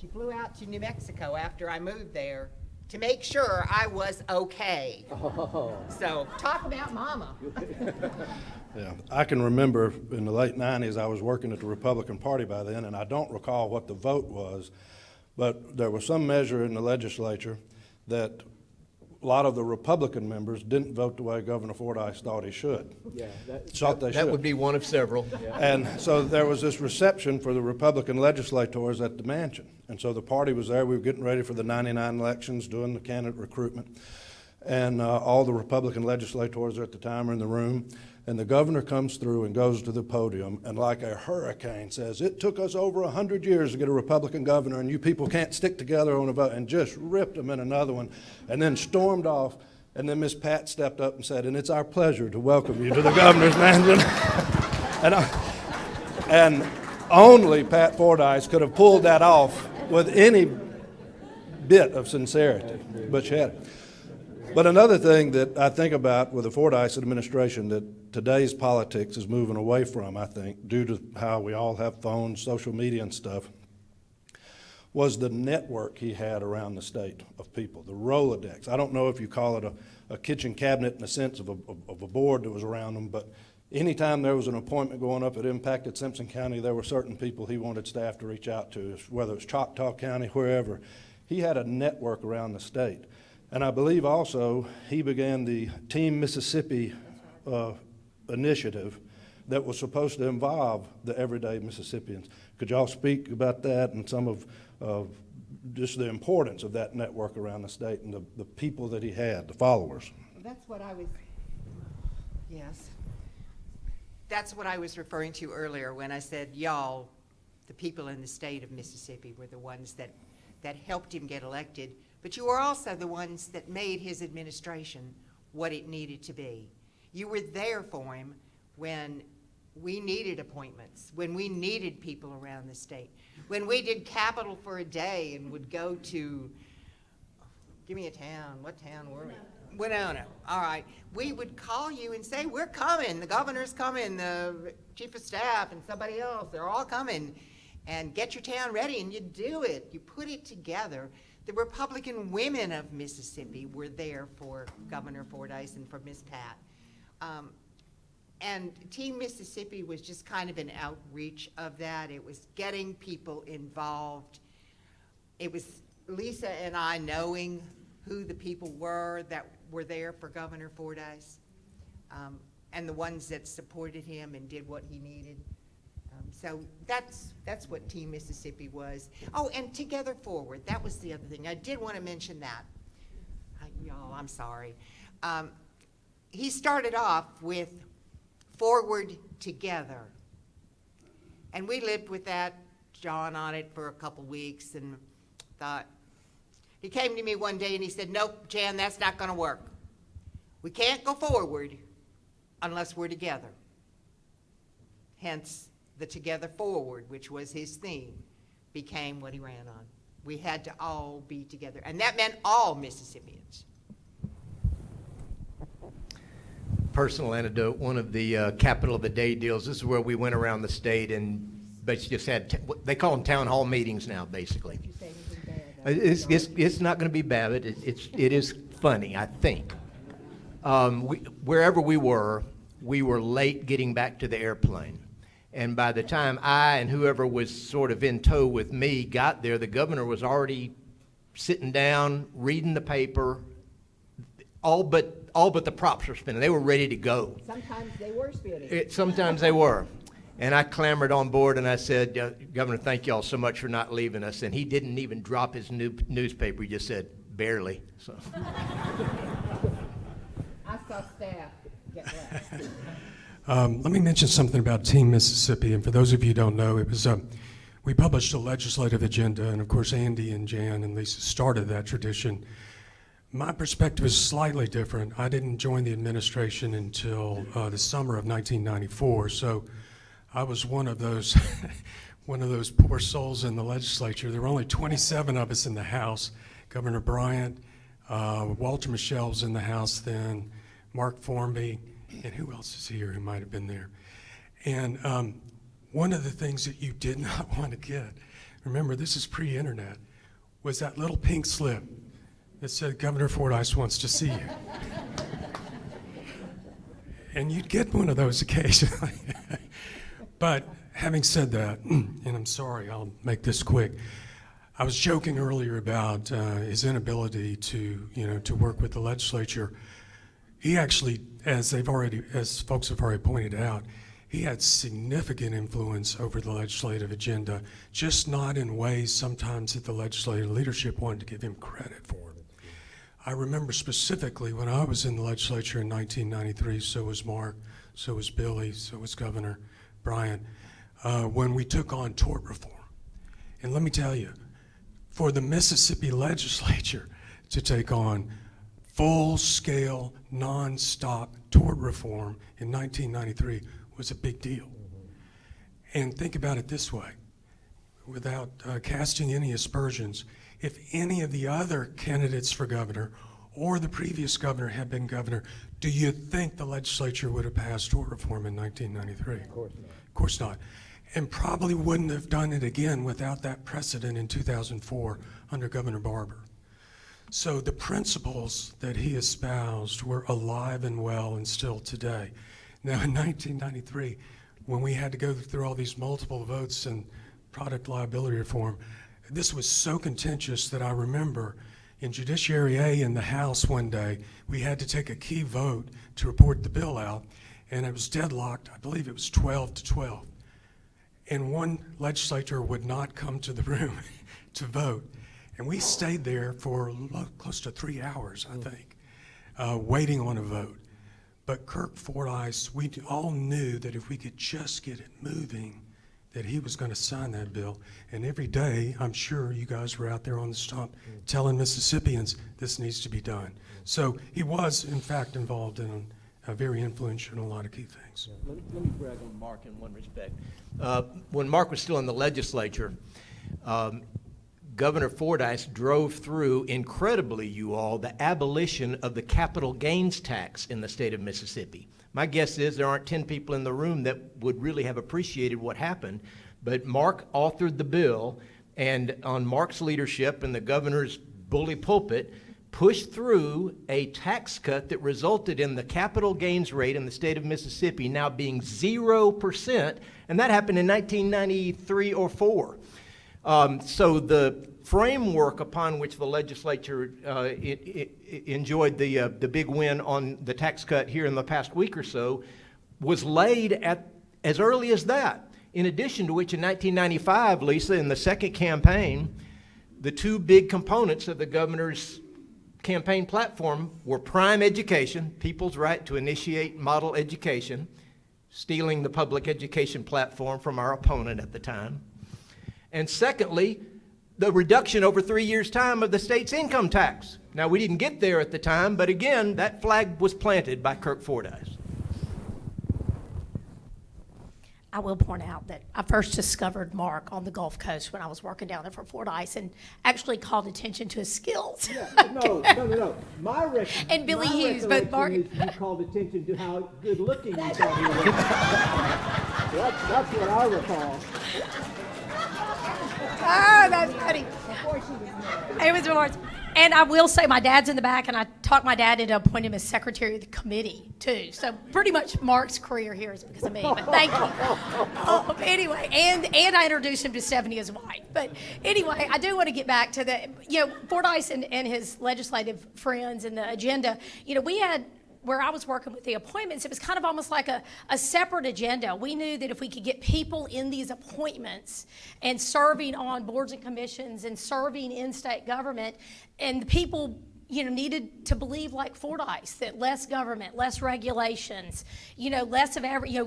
she flew out to New Mexico after I moved there to make sure I was okay. Oh. So talk about mama. Yeah, I can remember in the late 90s, I was working at the Republican Party by then, and I don't recall what the vote was, but there was some measure in the legislature that a lot of the Republican members didn't vote the way Governor Fordice thought he should. Yeah, That would be one of several. And so there was this reception for the Republican legislators at the mansion. And so the party was there. We were getting ready for the 99 elections, doing the candidate recruitment. And all the Republican legislators at the time are in the room. And the governor comes through and goes to the podium and like a hurricane says, "It took us over 100 years to get a Republican governor and you people can't stick together on a vote," and just ripped him in another one and then stormed off. And then Miss Pat stepped up and said, "And it's our pleasure to welcome you to the governor's mansion." and only Pat Fordice could have pulled that off with any bit of sincerity, but she had it. But another thing that I think about with the Fordice administration that today's politics is moving away from, I think, due to how we all have phones, social media and stuff, was the network he had around the state of people, the Rolodex. I don't know if you call it a kitchen cabinet in the sense of a board that was around him, but anytime there was an appointment going up that impacted Simpson County, there were certain people he wanted staff to reach out to, whether it's Choctaw County, wherever. He had a network around the state. And I believe also he began the Team Mississippi initiative that was supposed to involve the everyday Mississippians. Could y'all speak about that and some of just the importance of that network around the state and the people that he had, the followers? That's what I was, yes. That's what I was referring to earlier when I said y'all, the people in the state of Mississippi, were the ones that helped him get elected. But you were also the ones that made his administration what it needed to be. You were there for him when we needed appointments, when we needed people around the state, when we did Capitol for a day and would go to, give me a town, what town were we? Winona. All right. We would call you and say, "We're coming, the governor's coming, the chief of staff and somebody else, they're all coming, and get your town ready," and you do it. You put it together. The Republican women of Mississippi were there for Governor Fordice and for Miss Pat. And Team Mississippi was just kind of an outreach of that. It was getting people involved. It was Lisa and I knowing who the people were that were there for Governor Fordice, and the ones that supported him and did what he needed. So that's what Team Mississippi was. Oh, and Together Forward, that was the other thing. I did want to mention that. Y'all, I'm sorry. He started off with Forward Together. And we lived with that, John, on it for a couple weeks and thought, he came to me one day and he said, "Nope, Jan, that's not going to work. We can't go forward unless we're together." Hence, the Together Forward, which was his theme, became what he ran on. We had to all be together, and that meant all Mississippians. Personal anecdote, one of the Capital of the Day deals, this is where we went around the state and basically just had, they call them town hall meetings now, basically. Did you say anything bad? It's not going to be bad, but it is funny, I think. Wherever we were late getting back to the airplane. And by the time I and whoever was sort of in tow with me got there, the governor was already sitting down, reading the paper. All but the props were spinning. They were ready to go. Sometimes they were spinning. Sometimes they were. And I clambered on board and I said, Governor, thank y'all so much for not leaving us. And he didn't even drop his newspaper. He just said, barely. So. I saw staff get left. Let me mention something about Team Mississippi. And for those of you who don't know, it was we published a legislative agenda, and of course Andy and Jan and Lisa started that tradition. My perspective is slightly different. I didn't join the administration until the summer of 1994, so I was one of those one of those poor souls in the legislature. There were only 27 of us in the House. Governor Bryant, Walter Michel was in the House then, Mark Formby, and who else is here who might have been there? And one of the things that you did not want to get, remember this is pre-internet, was that little pink slip that said Governor Fordice wants to see you. And you'd get one of those occasionally. But having said that, and I'm sorry, I'll make this quick. I was joking earlier about his inability to work with the legislature. He actually, as folks have already pointed out, he had significant influence over the legislative agenda, just not in ways sometimes that the legislative leadership wanted to give him credit for. I remember specifically when I was in the legislature in 1993, so was Mark, so was Billy, so was Governor Bryant, when we took on tort reform. And let me tell you, for the Mississippi legislature to take on full-scale, non-stop tort reform in 1993 was a big deal. And think about it this way, without casting any aspersions, if any of the other candidates for governor or the previous governor had been governor, do you think the legislature would have passed tort reform in 1993? Of course not. Of course not. And probably wouldn't have done it again without that precedent in 2004 under Governor Barber. So the principles that he espoused were alive and well and still today. Now in 1993, when we had to go through all these multiple votes and product liability reform, this was so contentious that I remember in Judiciary A in the House one day, we had to take a key vote to report the bill out, and it was deadlocked. I believe it was 12-12. And one legislator would not come to the room to vote. And we stayed there for close to 3 hours, I think, waiting on a vote. But Kirk Fordice, we all knew that if we could just get it moving, that he was going to sign that bill. And every day, I'm sure you guys were out there on the stump telling Mississippians this needs to be done. So he was, in fact, involved in very influential in a lot of key things. Let me brag on Mark in one respect. When Mark was still in the legislature, Governor Fordice drove through, incredibly, you all, the abolition of the capital gains tax in the state of Mississippi. My guess is there aren't 10 people in the room that would really have appreciated what happened, but Mark authored the bill, and on Mark's leadership and the governor's bully pulpit, pushed through a tax cut that resulted in the capital gains rate in the state of Mississippi now being 0%, and that happened in 1993 or 4. So the framework upon which the legislature enjoyed the big win on the tax cut here in the past week or so was laid at as early as that. In addition to which, in 1995, Lisa, in the second campaign, the two big components of the governor's campaign platform were prime education, people's right to initiate model education, stealing the public education platform from our opponent at the time, and secondly, the reduction over 3 years' time of the state's income tax. Now, we didn't get there at the time, but again, that flag was planted by Kirk Fordice. I will point out that I first discovered Mark on the Gulf Coast when I was working down there for Fordice, and actually called attention to his skills. No. My recollection. And Billy Hughes, but Mark. You called attention to how good looking you thought he was. That's what I recall. Oh, that's funny. It was remarkable. And I will say my dad's in the back, and I talked my dad into appointing him as secretary of the committee, too. So pretty much Mark's career here is because of me, but thank you. Anyway, and I introduced him to Stephanie, his wife. But anyway, I do want to get back to the, Fordice and his legislative friends and the agenda. We had, where I was working with the appointments, it was kind of almost like a separate agenda. We knew that if we could get people in these appointments and serving on boards and commissions and serving in state government, and the people needed to believe like Fordice, that less government, less regulations, less of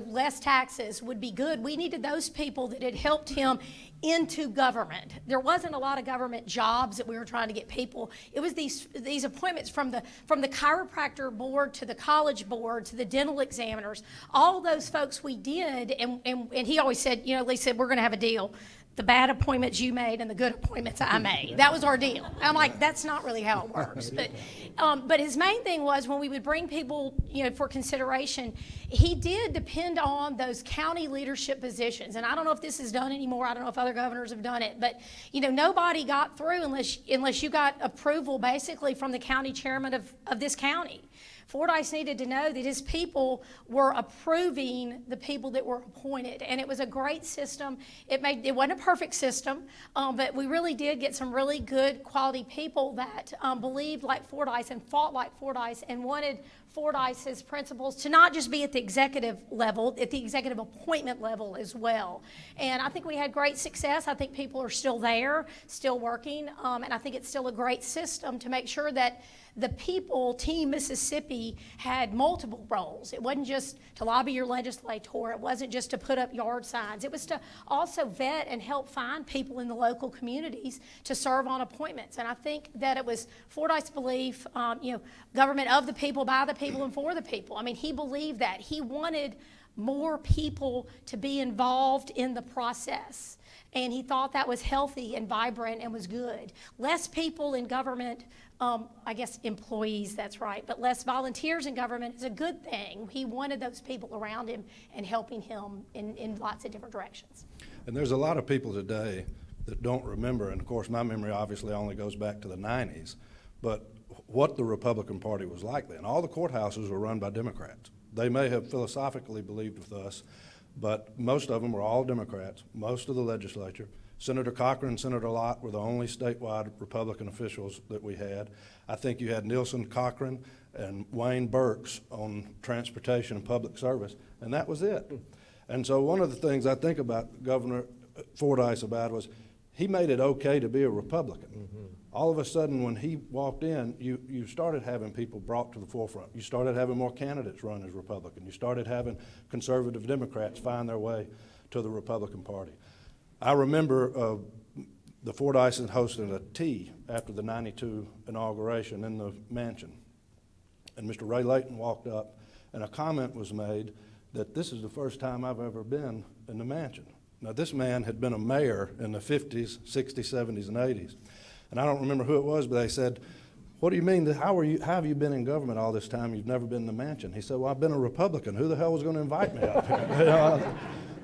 less taxes would be good. We needed those people that had helped him into government. There wasn't a lot of government jobs that we were trying to get people. It was these appointments from the chiropractor board to the college board to the dental examiners. All those folks we did, and he always said, Lisa, we're going to have a deal. The bad appointments you made and the good appointments I made. That was our deal. I'm like, that's not really how it works. But his main thing was when we would bring people, for consideration, he did depend on those county leadership positions. And I don't know if this is done anymore. I don't know if other governors have done it. But, nobody got through unless you got approval basically from the county chairman of this county. Fordice needed to know that his people were approving the people that were appointed, and it was a great system. It wasn't a perfect system, but we really did get some really good quality people that believed like Fordice and fought like Fordice and wanted Fordice's principles to not just be at the executive level, at the executive appointment level as well. And I think we had great success. I think people are still there, still working, and I think it's still a great system to make sure that the people, Team Mississippi, had multiple roles. It wasn't just to lobby your legislator. It wasn't just to put up yard signs. It was to also vet and help find people in the local communities to serve on appointments. And I think that it was Fordice's belief, government of the people, by the people, and for the people. I mean, he believed that. He wanted more people to be involved in the process. And he thought that was healthy and vibrant and was good. Less people in government, employees, that's right, but less volunteers in government is a good thing. He wanted those people around him and helping him in lots of different directions. And there's a lot of people today that don't remember, and of course my memory obviously only goes back to the 90s, but what the Republican Party was like then. All the courthouses were run by Democrats. They may have philosophically believed with us, but most of them were all Democrats, most of the legislature. Senator Cochran and Senator Lott were the only statewide Republican officials that we had. I think you had Neilsen Cochran and Wayne Burks on transportation and public service, and that was it. And so one of the things I think about Governor Fordice about was he made it okay to be a Republican. Mm-hmm. All of a sudden when he walked in, you started having people brought to the forefront. You started having more candidates run as Republican. You started having conservative Democrats find their way to the Republican Party. I remember the Fordices hosting a tea after the 92 inauguration in the mansion. And Mr. Ray Layton walked up and a comment was made that this is the first time I've ever been in the mansion. Now this man had been a mayor in the 50s, 60s, 70s, and 80s. And I don't remember who it was, but they said, what do you mean, how have you been in government all this time? You've never been in the mansion. He said, well, I've been a Republican. Who the hell was going to invite me up here?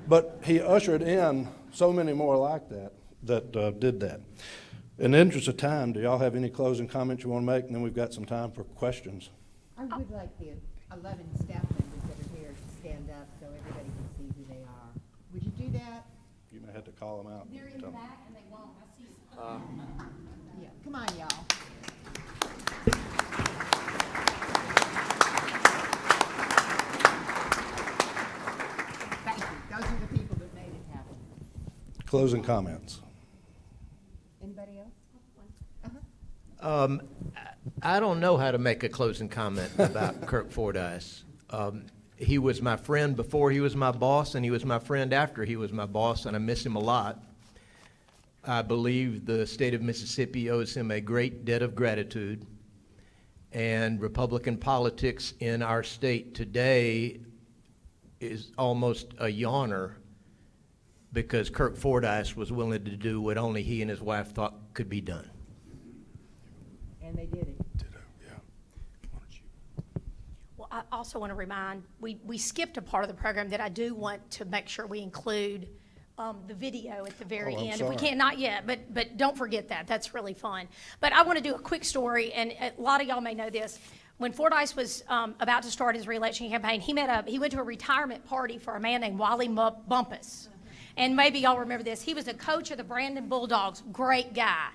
But he ushered in so many more like that did that. In the interest of time, do y'all have any closing comments you want to make? And then we've got some time for questions. I would like the 11 staff members that are here to stand up so everybody can see who they are. Would you do that? You may have to call them out. They're in the back and they won't. I see some. Yeah, come on, y'all. Thank you. Those are the people that made it happen. Closing comments. Anybody else? I don't know how to make a closing comment about Kirk Fordice. He was my friend before he was my boss, and he was my friend after he was my boss, and I miss him a lot. I believe the state of Mississippi owes him a great debt of gratitude, and Republican politics in our state today is almost a yawner because Kirk Fordice was willing to do what only he and his wife thought could be done. And they did it. Well, I also want to remind, we skipped a part of the program that I do want to make sure we include the video at the very Oh, I'm end. If we sorry. can't, not yet, but don't forget that. That's really fun. But I want to do a quick story, and a lot of y'all may know this. When Fordice was about to start his re-election campaign, he went to a retirement party for a man named Wally Bumpus. And maybe y'all remember this. He was a coach of the Brandon Bulldogs, great guy.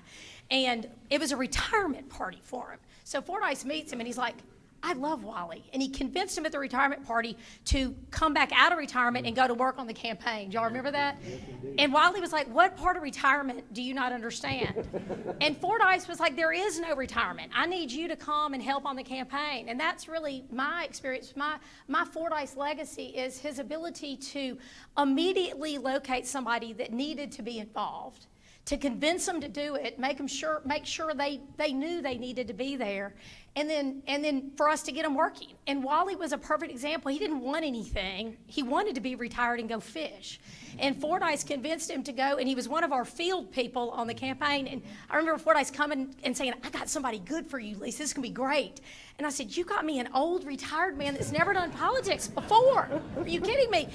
And it was a retirement party for him. So Fordice meets him, and he's like, I love Wally. And he convinced him at the retirement party to come back out of retirement and go to work on the campaign. Do y'all remember that? And Wally was like, what part of retirement do you not understand? And Fordice was like, there is no retirement. I need you to come and help on the campaign. And that's really my experience. My Fordice legacy is his ability to immediately locate somebody that needed to be involved, to convince them to do it, make sure they knew they needed to be there, and then for us to get them working. And Wally was a perfect example. He didn't want anything. He wanted to be retired and go fish. And Fordice convinced him to go, and he was one of our field people on the campaign. And I remember Fordice coming and saying, I got somebody good for you, Lisa. This is going to be great. And I said, you got me an old retired man that's never done politics before. Are you kidding me?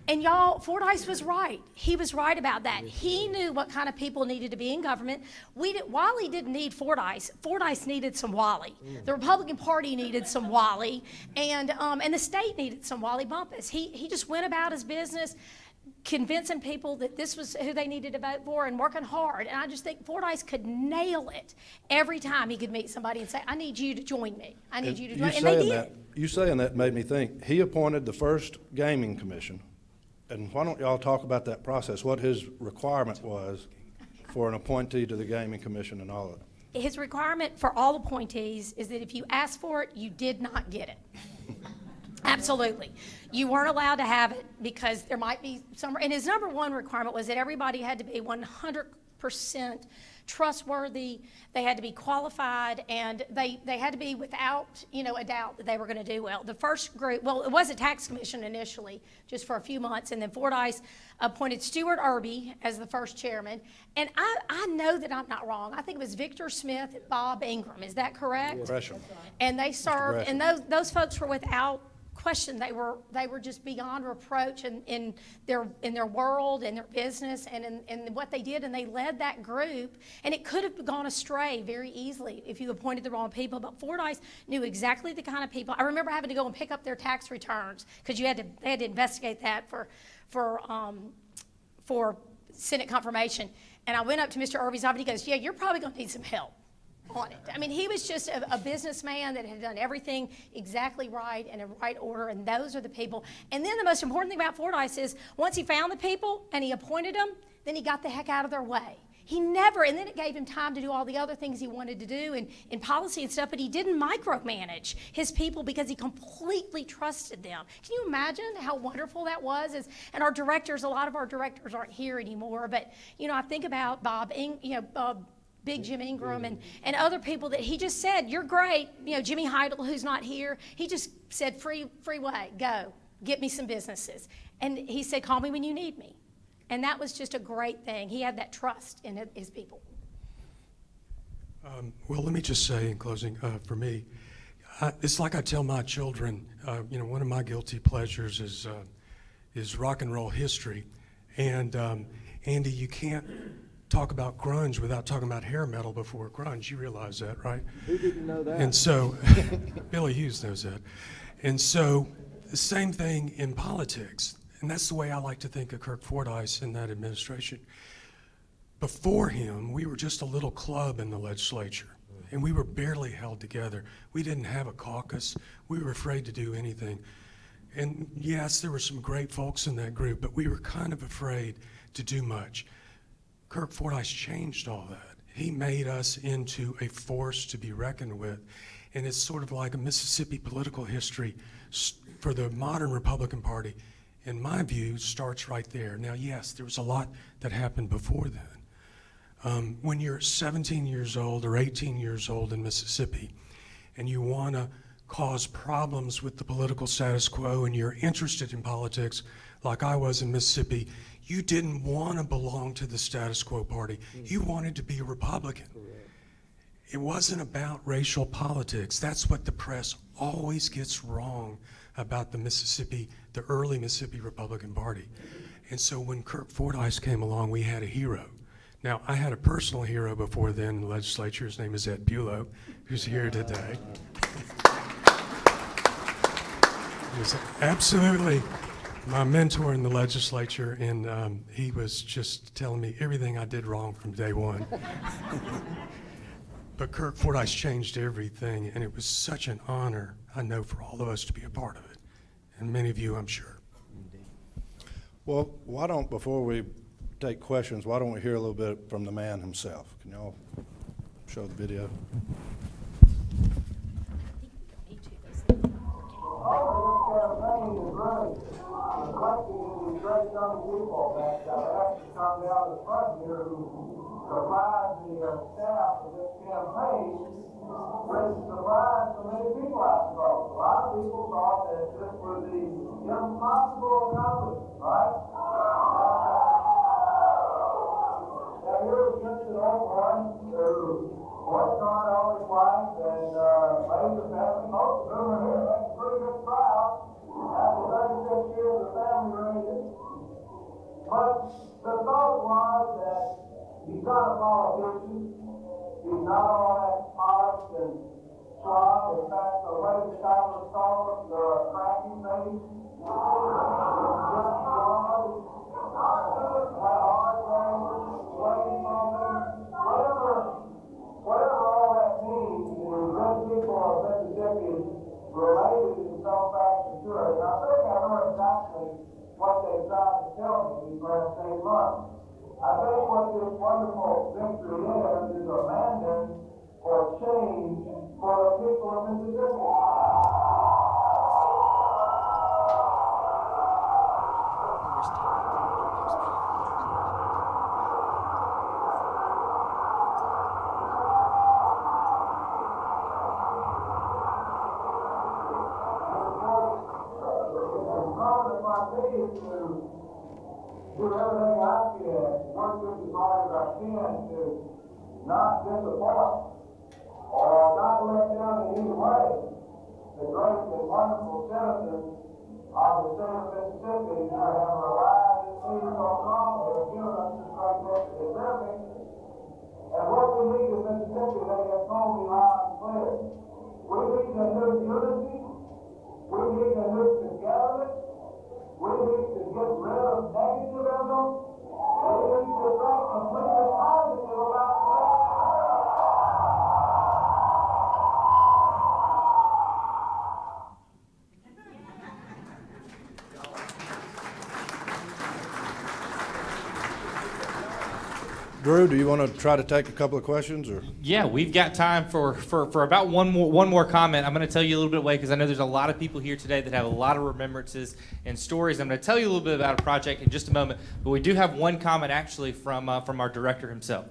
And y'all, Fordice was right. He was right about that. He knew what kind of people needed to be in government. Wally didn't need Fordice. Fordice needed some Wally. The Republican Party needed some Wally, and the state needed some Wally Bumpus. He just went about his business, convincing people that this was who they needed to vote for and working hard. And I just think Fordice could nail it every time he could meet somebody and say, I need you to join me. I need you to join me. And they did. You saying that made me think. He appointed the first gaming commission. And why don't y'all talk about that process, what his requirement was for an appointee to the Gaming Commission and all of it? His requirement for all appointees is that if you asked for it, you did not get it. Absolutely. You weren't allowed to have it because there might be some, and his number one requirement was that everybody had to be 100% trustworthy, they had to be qualified, and they had to be without, a doubt that they were going to do well. The first group, well, it was a tax commission initially, just for a few months, and then Fordice appointed Stuart Irby as the first chairman. And I know that I'm not wrong. I think it was Victor Smith and Bob Ingram. Is that correct? Gresham. And they served, and those folks were without question. They were just beyond reproach in their world and their business and in what they did, and they led that group. And it could have gone astray very easily if you appointed the wrong people. But Fordice knew exactly the kind of people. I remember having to go and pick up their tax returns because they had to investigate that for Senate confirmation. And I went up to Mr. Irby's office. He goes, "Yeah, you're probably going to need some help on it." I mean, he was just a businessman that had done everything exactly right and in right order, and those are the people. And then the most important thing about Fordice is once he found the people and he appointed them, then he got the heck out of their way. And then it gave him time to do all the other things he wanted to do in policy and stuff, but he didn't micromanage his people because he completely trusted them. Can you imagine how wonderful that was? And our directors, a lot of our directors aren't here anymore, but, I think about Big Jim Ingram and other people that he just said, "You're great." Jimmy Heidel, who's not here, he just said, free way, go, get me some businesses. And he said, call me when you need me. And that was just a great thing. He had that trust in his people. Well, let me just say in closing, for me, it's like I tell my children, one of my guilty pleasures is rock and roll history. And Andy, you can't talk about grunge without talking about hair metal before grunge. You realize that, right? Who didn't know that? And so, Billy Hughes knows that. And so, the same thing in politics. And that's the way I like to think of Kirk Fordice in that administration. Before him, we were just a little club in the legislature, and we were barely held together. We didn't have a caucus. We were afraid to do anything. And yes, there were some great folks in that group, but we were kind of afraid to do much. Kirk Fordice changed all that. He made us into a force to be reckoned with. And it's sort of like a Mississippi political history for the modern Republican Party, in my view, starts right there. Now, yes, there was a lot that happened before then. When you're 17 years old or 18 years old in Mississippi and you want to cause problems with the political status quo and you're interested in politics, like I was in Mississippi, you didn't want to belong to the status quo party. You wanted to be a Republican. It wasn't about racial politics. That's what the press always gets wrong about the early Mississippi Republican Party. And so when Kirk Fordice came along, we had a hero. Now, I had a personal hero before then in the legislature. His name is Ed Bulow, who's here today. He was absolutely my mentor in the legislature, and he was just telling me everything I did wrong from day one. But Kirk Fordice changed everything, and it was such an honor, I know, for all of us to be a part of it, and many of you, I'm sure. Well, why don't, before we take questions, why don't we hear a little bit from the man himself? Can y'all show the video? Great young people that actually come down the front here who provide the staff of this campaign, which surprised so many people, I suppose. A lot of people thought that this was the impossible accomplishment, right? Now here's just an old boy who worked hard all his life and raised a family. Most of them are here. That's a pretty good crowd. After 36 years of family raising. But the thought was that he's not a politician. He's not all that polished and suave. In fact, the way the scholars call him, the cracky face. Just flawed. Had a hard time, waiting moment. Whatever all that means, the good people of Mississippi related in some fashion to it. And I think I know exactly what they tried to tell me these last 8 months. I think what this wonderful victory is a mandate for change for the people of Mississippi. Do everything I can, work just as hard as I can to not disappoint or not let down in any way the great and wonderful citizens of the state of Mississippi who have relied and seen so strongly and given us this great nation of living. And what we need in Mississippi, they have told me loud and clear. We need a new unity. We need a new togetherness. We need to get rid of negativism. We need to think completely positive about things. Drew, do you want to try to take a couple of questions, or? Yeah, we've got time for about one more comment. I'm going to tell you a little bit away because I know there's a lot of people here today that have a lot of remembrances and stories. I'm going to tell you a little bit about a project in just a moment, but we do have one comment actually from our director himself.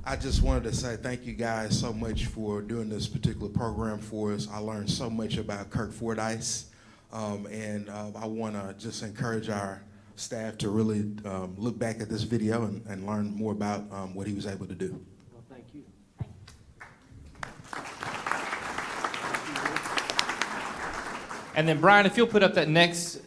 I just wanted to say thank you guys so much for doing this particular program for us. I learned so much about Kirk Fordice, and I want to just encourage our staff to really look back at this video and learn more about what he was able to do. Well, thank you. And then, Brian, if you'll put up that next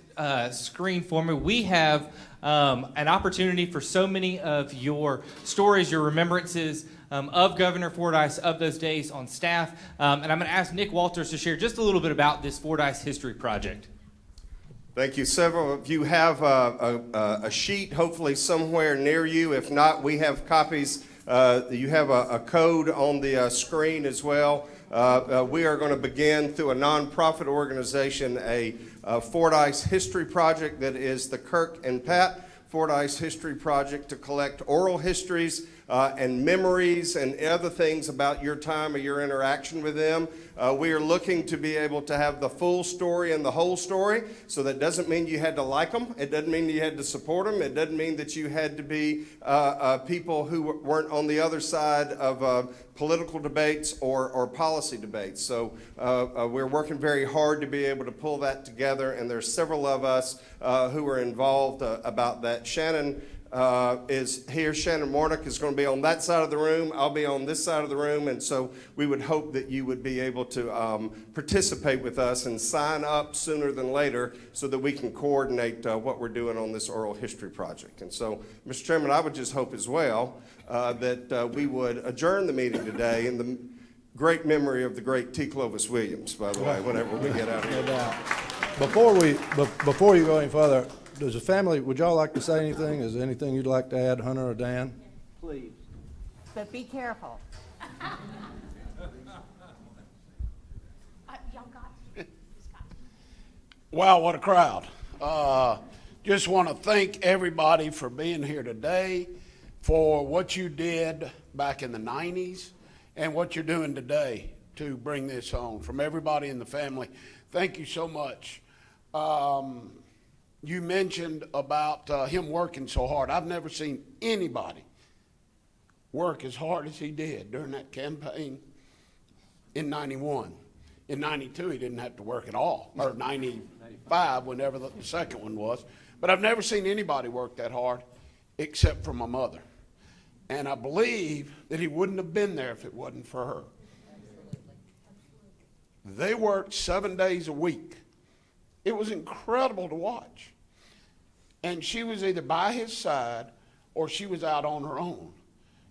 screen for me, we have an opportunity for so many of your stories, your remembrances of Governor Fordice, of those days on staff. And I'm going to ask Nick Walters to share just a little bit about this Fordice History Project. Thank you. Several of you have a sheet, hopefully somewhere near you. If not, we have copies. You have a code on the screen as well. We are going to begin through a nonprofit organization, a Fordice History Project that is the Kirk and Pat Fordice History Project, to collect oral histories and memories and other things about your time or your interaction with them. We are looking to be able to have the full story and the whole story, so that doesn't mean you had to like them. It doesn't mean you had to support them. It doesn't mean that you had to be people who weren't on the other side of political debates or policy debates. So we're working very hard to be able to pull that together, and there's several of us who are involved about that. Shannon is here. Shannon Warnock is going to be on that side of the room. I'll be on this side of the room. And so we would hope that you would be able to participate with us and sign up sooner than later so that we can coordinate what we're doing on this oral history project. And so, Mr. Chairman, I would just hope as well that we would adjourn the meeting today in the great memory of the great T. Clovis Williams, by the way, whenever we get out of here. No doubt. Before you go any further, does the family, would y'all like to say anything? Is there anything you'd like to add, Hunter or Dan? Please. But be careful. Y'all got it. Wow, what a crowd. Just want to thank everybody for being here today, for what you did back in the 90s and what you're doing today to bring this home. From everybody in the family, thank you so much. You mentioned about him working so hard. I've never seen anybody work as hard as he did during that campaign in 91. In 92, he didn't have to work at all, or 95, whenever the second one was. But I've never seen anybody work that hard except for my mother. And I believe that he wouldn't have been there if it wasn't for her. They worked 7 days a week. It was incredible to watch. And she was either by his side or she was out on her own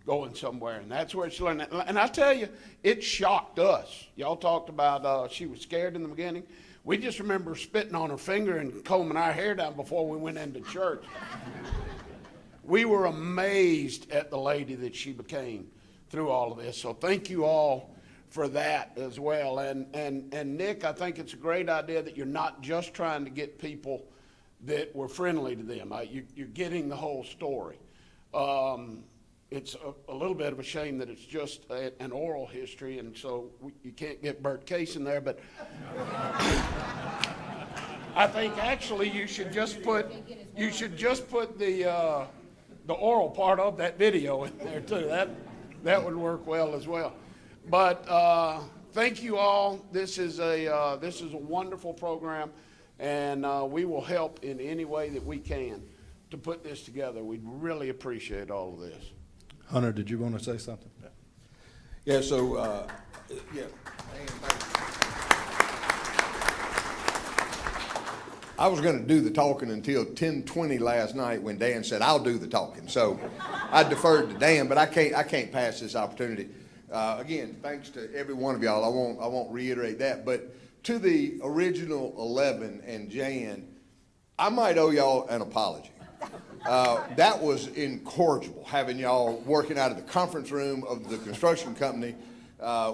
going somewhere. And that's where she learned. And I tell you, it shocked us. Y'all talked about she was scared in the beginning. We just remember spitting on her finger and combing our hair down before we went into church. We were amazed at the lady that she became through all of this. So thank you all for that as well. And Nick, I think it's a great idea that you're not just trying to get people that were friendly to them. You're getting the whole story. It's a little bit of a shame that it's just an oral history, and so you can't get Bert Case in there, but I think actually you should just put the oral part of that video in there too. That would work well as well. But thank you all. This is a wonderful program, and we will help in any way that we can to put this together. We'd really appreciate all of this. Hunter, did you want to say something? Yeah, so, I was going to do the talking until 10:20 last night when Dan said, I'll do the talking. So I deferred to Dan, but I can't pass this opportunity. Again, thanks to every one of y'all. I won't reiterate that. But to the original 11 and Jan, I might owe y'all an apology. That was incorrigible, having y'all working out of the conference room of the construction company.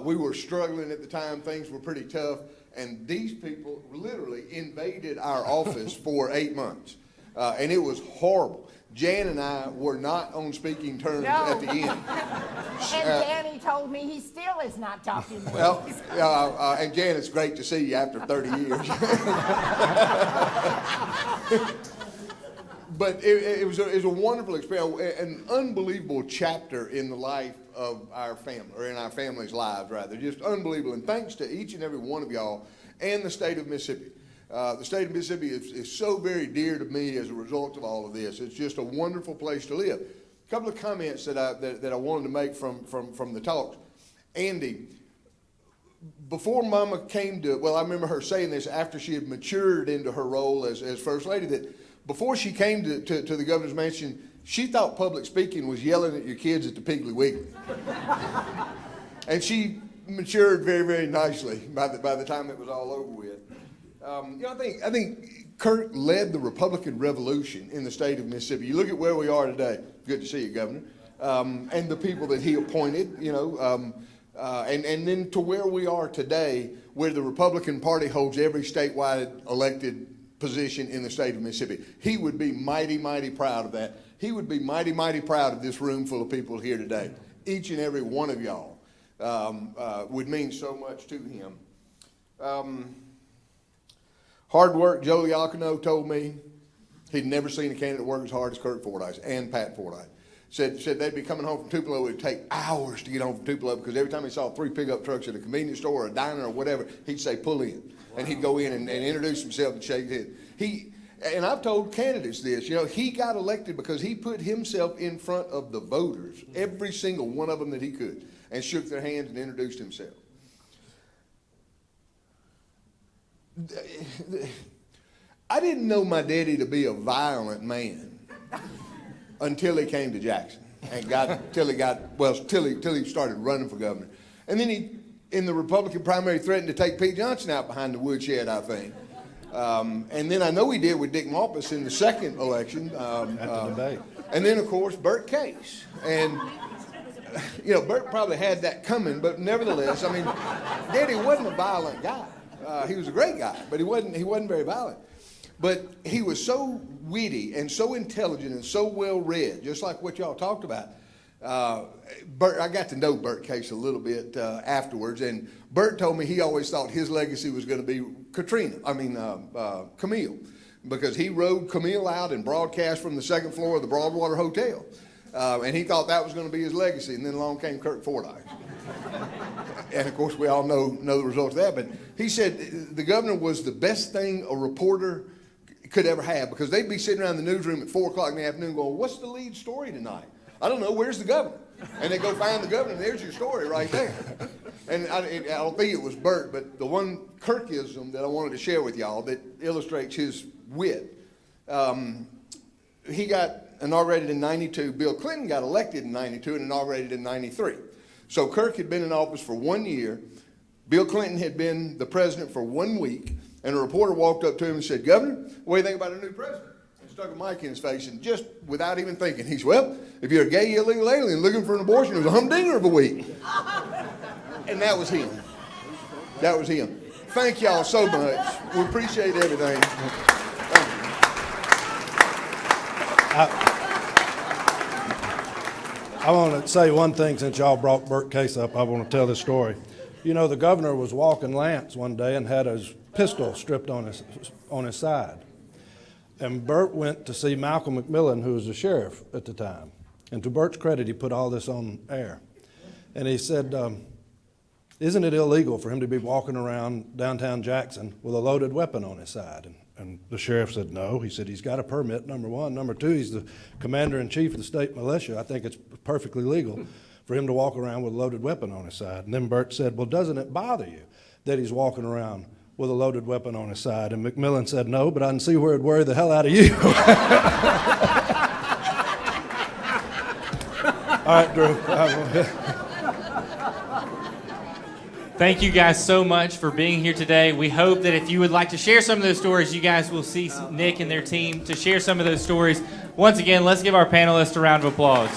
We were struggling at the time. Things were pretty tough. And these people literally invaded our office for 8 months. And it was horrible. Jan and I were not on speaking terms at the end. And Danny told me he still is not talking to me. Well, and Jan, it's great to see you after 30 years. But it was a wonderful experience, an unbelievable chapter in the life of our family, or in our family's lives, rather. Just unbelievable. And thanks to each and every one of y'all and the state of Mississippi. The state of Mississippi is so very dear to me as a result of all of this. It's just a wonderful place to live. A couple of comments that I wanted to make from the talks. Andy, before Mama came to, well, I remember her saying this after she had matured into her role as First Lady, that before she came to the governor's mansion, she thought public speaking was yelling at your kids at the Piggly Wiggly. And she matured very, very nicely by the time it was all over with. I think Kirk led the Republican revolution in the state of Mississippi. You look at where we are today. Good to see you, Governor. And the people that he appointed, and then to where we are today, where the Republican Party holds every statewide elected position in the state of Mississippi. He would be mighty, mighty proud of that. He would be mighty, mighty proud of this room full of people here today. Each and every one of y'all would mean so much to him. Hard work, Joe Liacano told me he'd never seen a candidate work as hard as Kirk Fordice and Pat Fordice. Said they'd be coming home from Tupelo. It would take hours to get home from Tupelo because every time he saw 3 pickup trucks at a convenience store or a diner or whatever, he'd say, pull in. And he'd go in and introduce himself and shake his head. and I've told candidates this, you know, he got elected because he put himself in front of the voters, every single one of them that he could, and shook their hands and introduced himself. I didn't know my daddy to be a violent man until he came to Jackson and till he started running for governor. And then he, in the Republican primary, threatened to take Pete Johnson out behind the woodshed, I think. And then I know he did with Dick Malpas in the second election. At the debate. And then, of course, Bert Case. And, you know, Bert probably had that coming, but nevertheless, I mean, Daddy wasn't a violent guy. He was a great guy, but he wasn't very violent. But he was so witty and so intelligent and so well read, just like what y'all talked about. Bert, I got to know Bert Case a little bit afterwards, and Bert told me he always thought his legacy was going to be Camille, because he rode Camille out and broadcast from the second floor of the Broadwater Hotel, and he thought that was going to be his legacy. And then along came Kirk Fordice, and of course we all know the results of that. But he said the governor was the best thing a reporter could ever have, because they'd be sitting around the newsroom at 4 o'clock in the afternoon going, "What's the lead story tonight?" "I don't know, where's the governor?" And they go find the governor, and there's your story right there. And I don't think it was Bert, but the one Kirkism that I wanted to share with y'all that illustrates his wit. He got inaugurated in 92. Bill Clinton got elected in 92 and inaugurated in 93. So Kirk had been in office for 1 year. Bill Clinton had been the president for 1 week. And a reporter walked up to him and said, "Governor, what do you think about a new president?" And stuck a mic in his face, and just without even thinking, he said, "Well, if you're a gay illegal alien looking for an abortion, it was a humdinger of a week." And that was him. That was him. Thank y'all so much. We appreciate everything. I want to say one thing since y'all brought Bert Case up. I want to tell this story. You know, the governor was walking Lance one day and had his pistol stripped on his side. And Bert went to see Malcolm McMillan, who was the sheriff at the time. And to Bert's credit, he put all this on air. And he said, "Isn't it illegal for him to be walking around downtown Jackson with a loaded weapon on his side?" And the sheriff said no. He said he's got a permit, number one. Number two, he's the commander-in-chief of the state militia. I think it's perfectly legal for him to walk around with a loaded weapon on his side. And then Bert said, "Well, doesn't it bother you that he's walking around with a loaded weapon on his side?" And McMillan said, "No, but I can see where it'd worry the hell out of you." All right, Drew. Thank you guys so much for being here today. We hope that if you would like to share some of those stories, you guys will see Nick and their team to share some of those stories. Once again, let's give our panelists a round of applause.